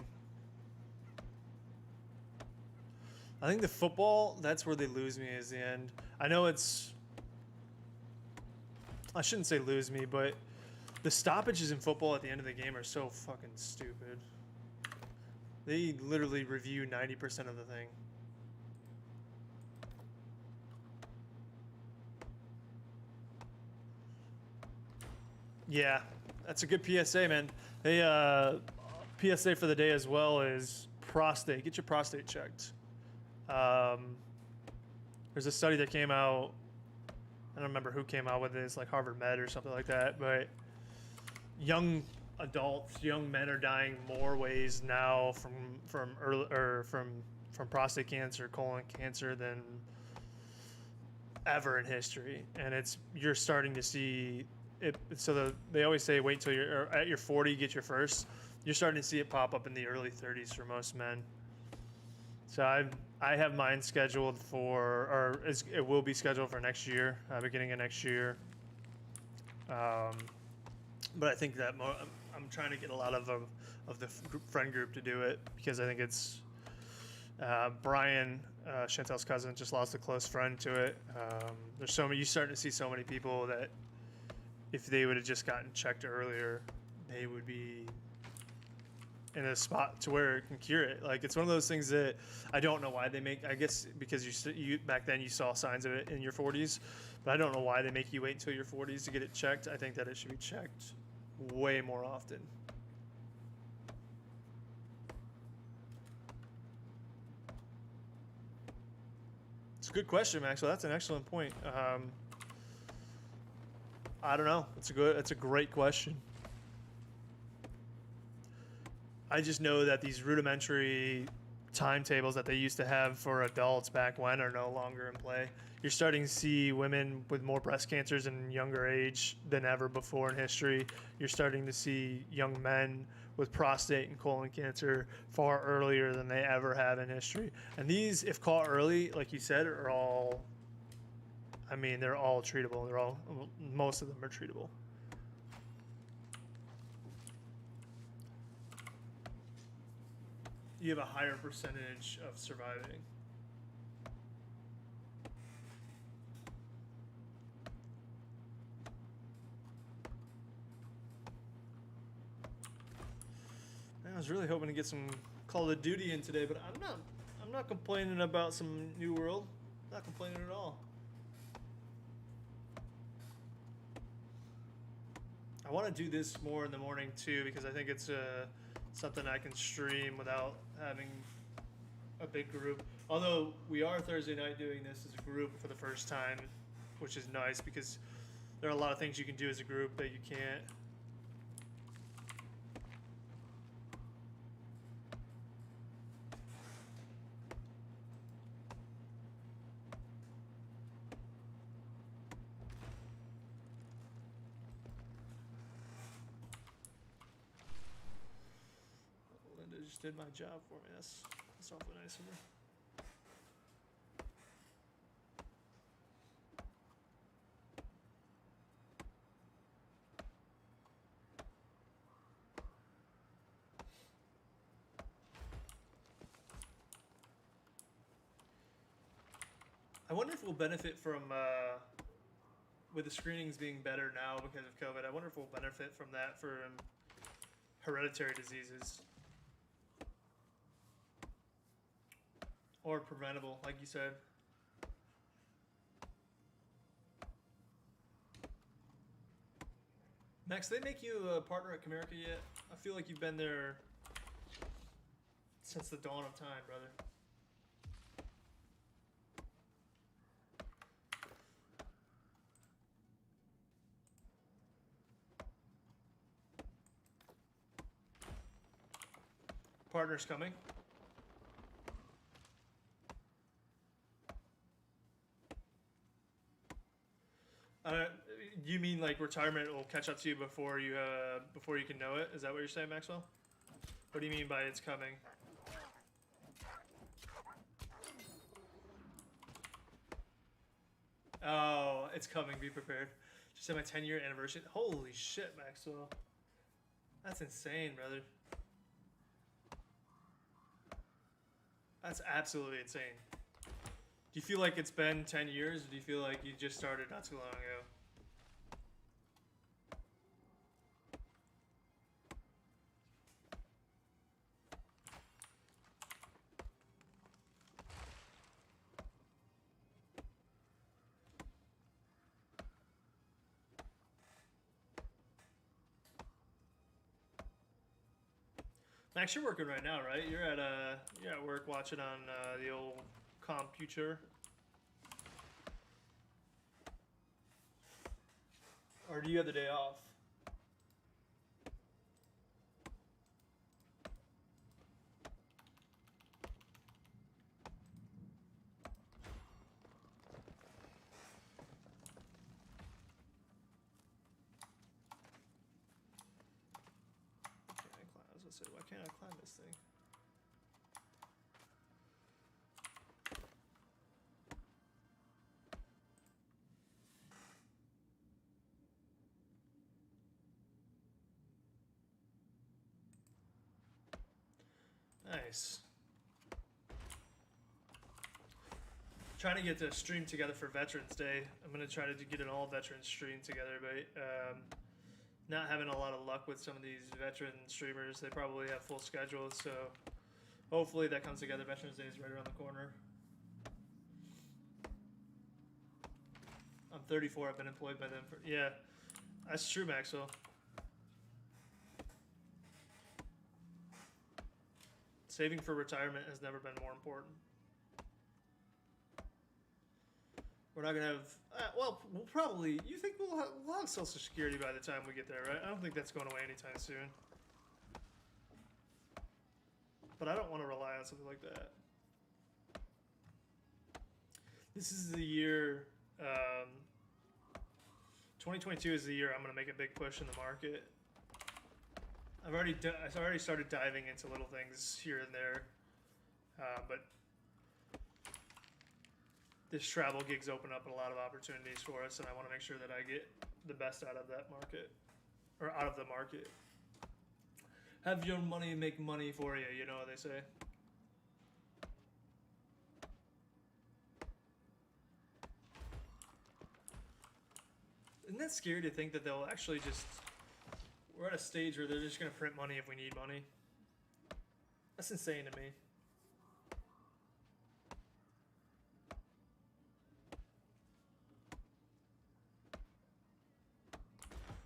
I think the football, that's where they lose me is the end. I know it's... I shouldn't say lose me, but the stoppages in football at the end of the game are so fucking stupid. They literally review 90% of the thing. Yeah, that's a good PSA, man. They PSA for the day as well is prostate. Get your prostate checked. There's a study that came out. I don't remember who came out with this, like Harvard Med or something like that. But young adults, young men are dying more ways now from early or from prostate cancer, colon cancer than ever in history. And you're starting to see it. So they always say wait till you're at your 40, get your first. You're starting to see it pop up in the early 30s for most men. So I have mine scheduled for, it will be scheduled for next year, beginning of next year. But I think that I'm trying to get a lot of the friend group to do it because I think it's Brian, Chantel's cousin, just lost a close friend to it. There's so many. You're starting to see so many people that if they would have just gotten checked earlier, they would be in a spot to where it can cure it. Like, it's one of those things that I don't know why they make. I guess because you back then you saw signs of it in your 40s, but I don't know why they make you wait until your 40s to get it checked. I think that it should be checked way more often. It's a good question, Maxwell. That's an excellent point. I don't know. It's a great question. I just know that these rudimentary timetables that they used to have for adults back when are no longer in play. You're starting to see women with more breast cancers in younger age than ever before in history. You're starting to see young men with prostate and colon cancer far earlier than they ever have in history. And these, if caught early, like you said, are all, I mean, they're all treatable. Most of them are treatable. You have a higher percentage of surviving. Man, I was really hoping to get some Call of Duty in today, but I'm not complaining about some New World. Not complaining at all. I want to do this more in the morning too because I think it's something I can stream without having a big group. Although we are Thursday night doing this as a group for the first time, which is nice because there are a lot of things you can do as a group that you can't. Did my job for me. That's awfully nice of her. I wonder if we'll benefit from with the screenings being better now because of COVID. I wonder if we'll benefit from that for hereditary diseases. Or preventable, like you said. Max, they make you a partner at Comerica yet? I feel like you've been there since the dawn of time, brother. Partner's coming. You mean like retirement will catch up to you before you can know it? Is that what you're saying, Maxwell? What do you mean by it's coming? Oh, it's coming. Be prepared. Just had my 10-year anniversary. Holy shit, Maxwell. That's insane, brother. That's absolutely insane. Do you feel like it's been 10 years, or do you feel like you just started not too long ago? Max, you're working right now, right? You're at work watching on the old computer. Or do you have the day off? I was gonna say, why can't I climb this thing? Nice. Trying to get the stream together for Veterans Day. I'm gonna try to get an all veterans stream together, but not having a lot of luck with some of these veteran streamers. They probably have full schedules, so hopefully that comes together. Veterans Day is right around the corner. I'm 34. I've been employed by them for that's true, Maxwell. Saving for retirement has never been more important. We're not gonna have. Well, we'll probably. You think we'll have Social Security by the time we get there, right? I don't think that's going away anytime soon. But I don't want to rely on something like that. This is the year. 2022 is the year I'm gonna make a big push in the market. I've already started diving into little things here and there, but this travel gig's open up a lot of opportunities for us, and I want to make sure that I get the best out of that market, or out of the market. Have your money make money for you, you know what they say. Isn't that scary to think that they'll actually just... We're at a stage where they're just going to print money if we need money. That's insane to me.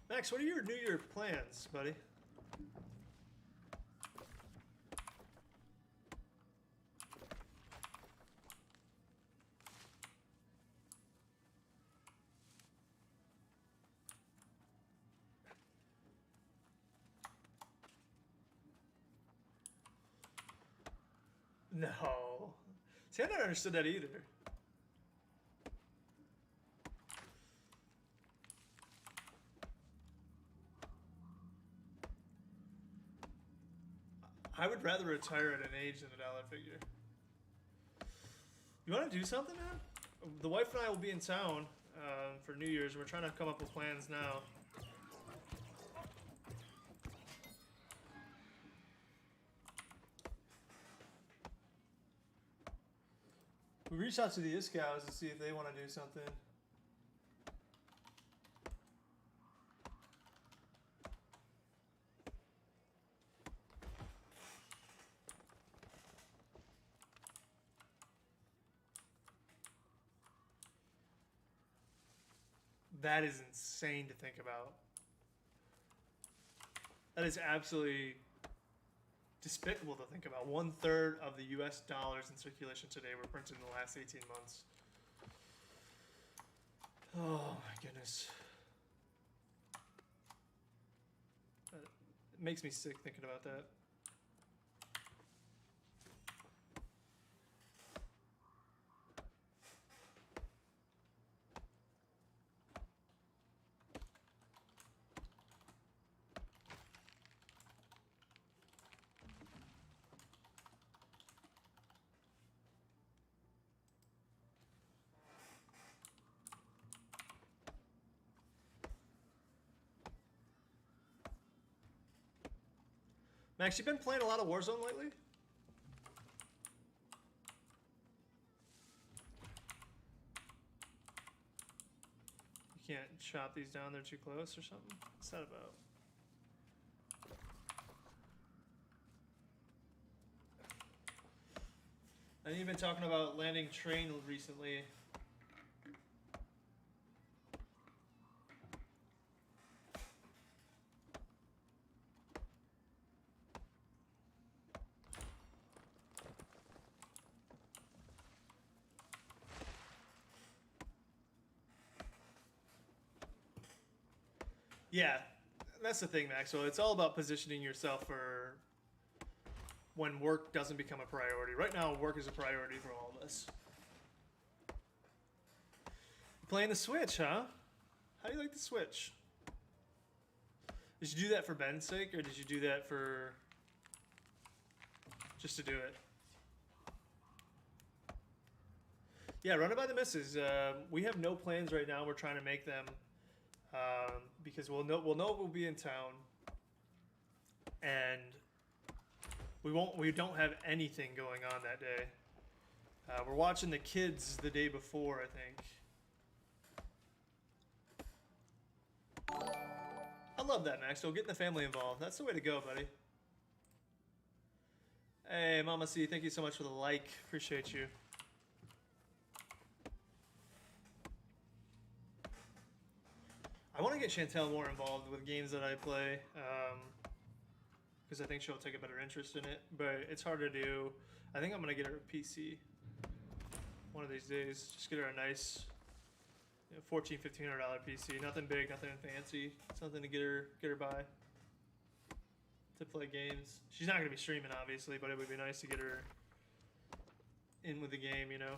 Max, what are your New Year plans, buddy? No. See, I never understood that either. I would rather retire at an age than a dollar figure. You want to do something, man? The wife and I will be in town for New Year's. We're trying to come up with plans now. We reached out to the Iskows to see if they want to do something. That is insane to think about. That is absolutely despicable to think about. 1/3 of the US dollars in circulation today were printed in the last 18 months. Oh my goodness. It makes me sick thinking about that. Max, you been playing a lot of Warzone lately? can't chop these down, they're too close or something? What's that about? I think you've been talking about landing train recently. Yeah, that's the thing, Maxwell. It's all about positioning yourself for when work doesn't become a priority. Right now, work is a priority for all of us. Playing the Switch, huh? How do you like the Switch? Did you do that for Ben's sake, or did you do that for just to do it? Yeah, run it by the missus. We have no plans right now. We're trying to make them because we'll know we'll be in town, and we don't have anything going on that day. We're watching the kids the day before, I think. I love that, Maxwell. Getting the family involved. That's the way to go, buddy. Hey, Mama C, thank you so much for the like. Appreciate you. I want to get Chantel more involved with games that I play, because I think she'll take a better interest in it, but it's hard to do. I think I'm going to get her a PC one of these days. Just get her a nice $1,400, $1,500 PC. Nothing big, nothing fancy. Something to get her by to play games. She's not going to be streaming, obviously, but it would be nice to get her in with the game, you know.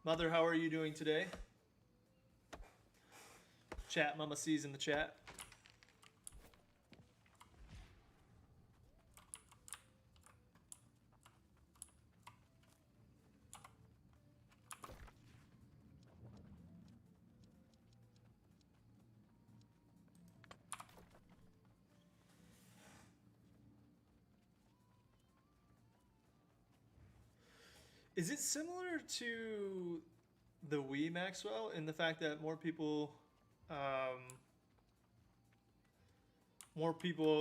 Mother, how are you doing today? Chat, Mama C's in the chat. Is it similar to the Wii, Maxwell, in the fact that more people,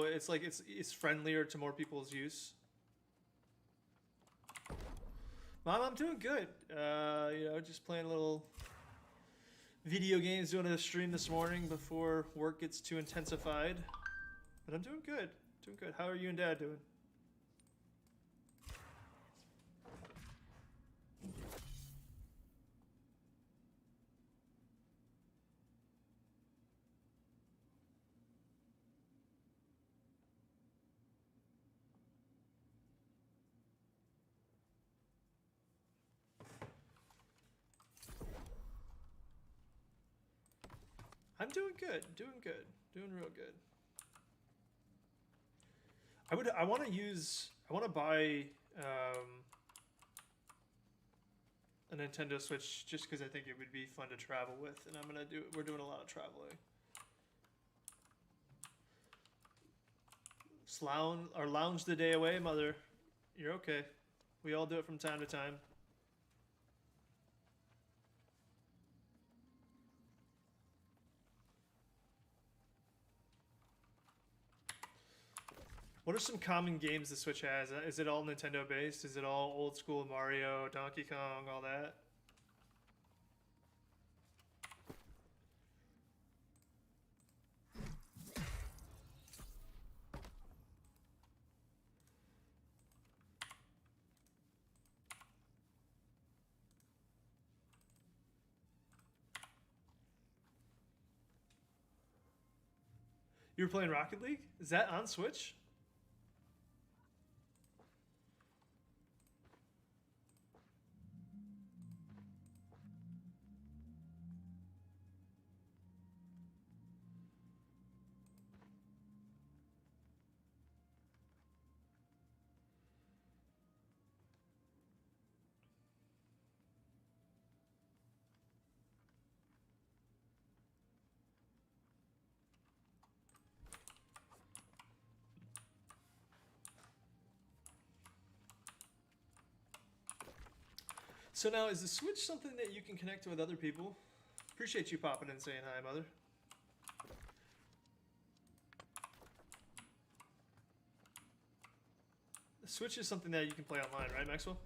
it's like it's friendlier to more people's use? Mom, I'm doing good. Just playing a little video games, doing a stream this morning before work gets too intensified. But I'm doing good. Doing good. How are you and Dad doing? I'm doing good, doing real good. I want to buy a Nintendo Switch just because I think it would be fun to travel with, and we're doing a lot of traveling. Lounge the day away, Mother. You're okay. We all do it from time to time. What are some common games the Switch has? Is it all Nintendo based? Is it all old school Mario, Donkey Kong, all that? You were playing Rocket League? Is that on Switch? So now, is the Switch something that you can connect with other people? Appreciate you popping in and saying hi, mother. The Switch is something that you can play online, right, Maxwell?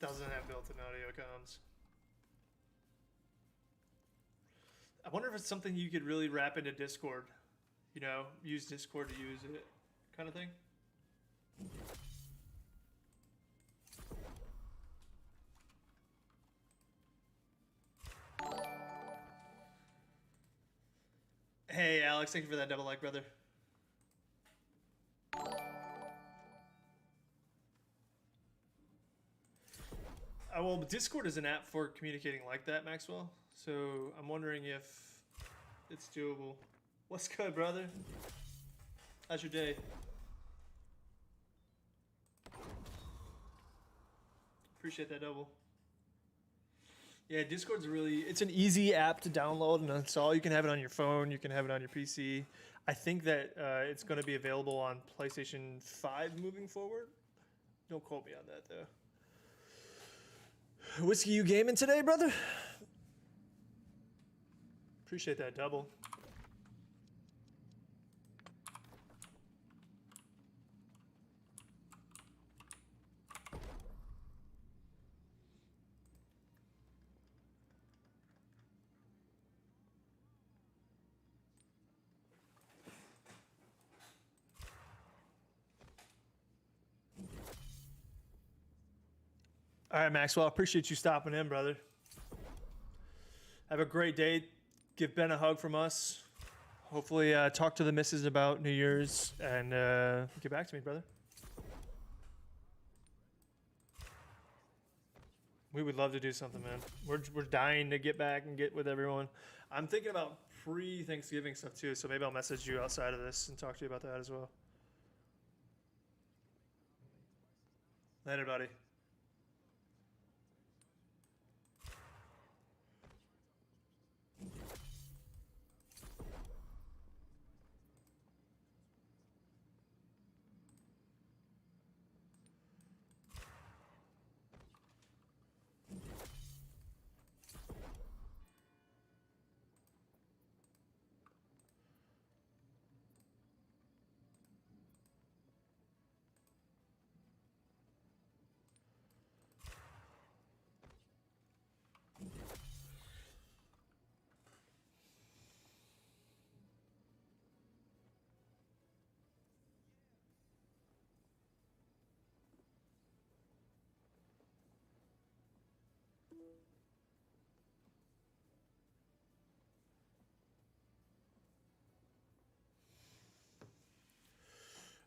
Doesn't have built-in audio comms. I wonder if it's something you could really wrap into Discord. You know, use Discord to use it, kind of thing. Hey, Alex, thank you for that double like, brother. Well, Discord is an app for communicating like that, Maxwell. So I'm wondering if it's doable. What's good, brother? How's your day? Appreciate that double. Yeah, Discord's it's an easy app to download and install. You can have it on your phone. You can have it on your PC. I think that it's going to be available on PlayStation 5 moving forward. Don't quote me on that, though. Whiskey, you gaming today, brother? Appreciate that double. All right, Maxwell, appreciate you stopping in, brother. Have a great day. Give Ben a hug from us. Hopefully talk to the missus about New Year's and get back to me, brother. We would love to do something, man. We're dying to get back and get with everyone. I'm thinking about pre-Thanksgiving stuff too, so maybe I'll message you outside of this and talk to you about that as well. Later, buddy.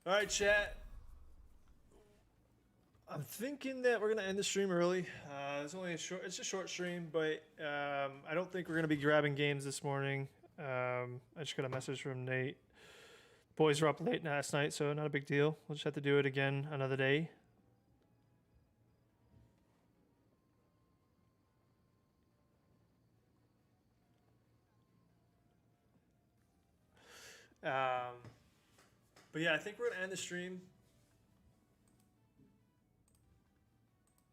All right, chat. I'm thinking that we're gonna end the stream early. It's a short stream, but I don't think we're gonna be grabbing games this morning. I just got a message from Nate. Boys were up late last night, so not a big deal. We'll just have to do it again another day. But yeah, I think we're gonna end the stream.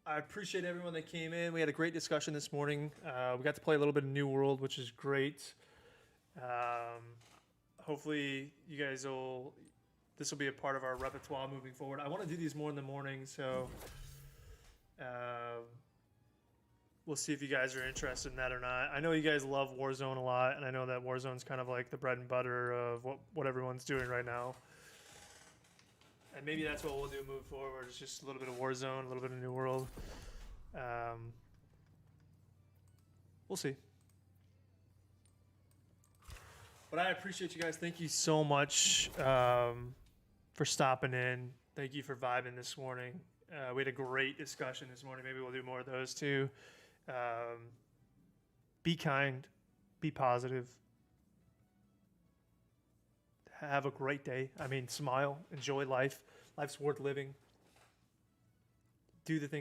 I appreciate everyone that came in. We had a great discussion this morning. We got to play a little bit of New World, which is great. Hopefully, you guys this will be a part of our repertoire moving forward. I want to do these more in the morning, so we'll see if you guys are interested in that or not. I know you guys love Warzone a lot, and I know that Warzone's kind of like the bread and butter of what everyone's doing right now. And maybe that's what we'll do moving forward. It's just a little bit of Warzone, a little bit of New World. We'll see. But I appreciate you guys. Thank you so much for stopping in. Thank you for vibing this morning. We had a great discussion this morning. Maybe we'll do more of those too. Be kind. Be positive. Have a great day. I mean, smile. Enjoy life. Life's worth living. Do the things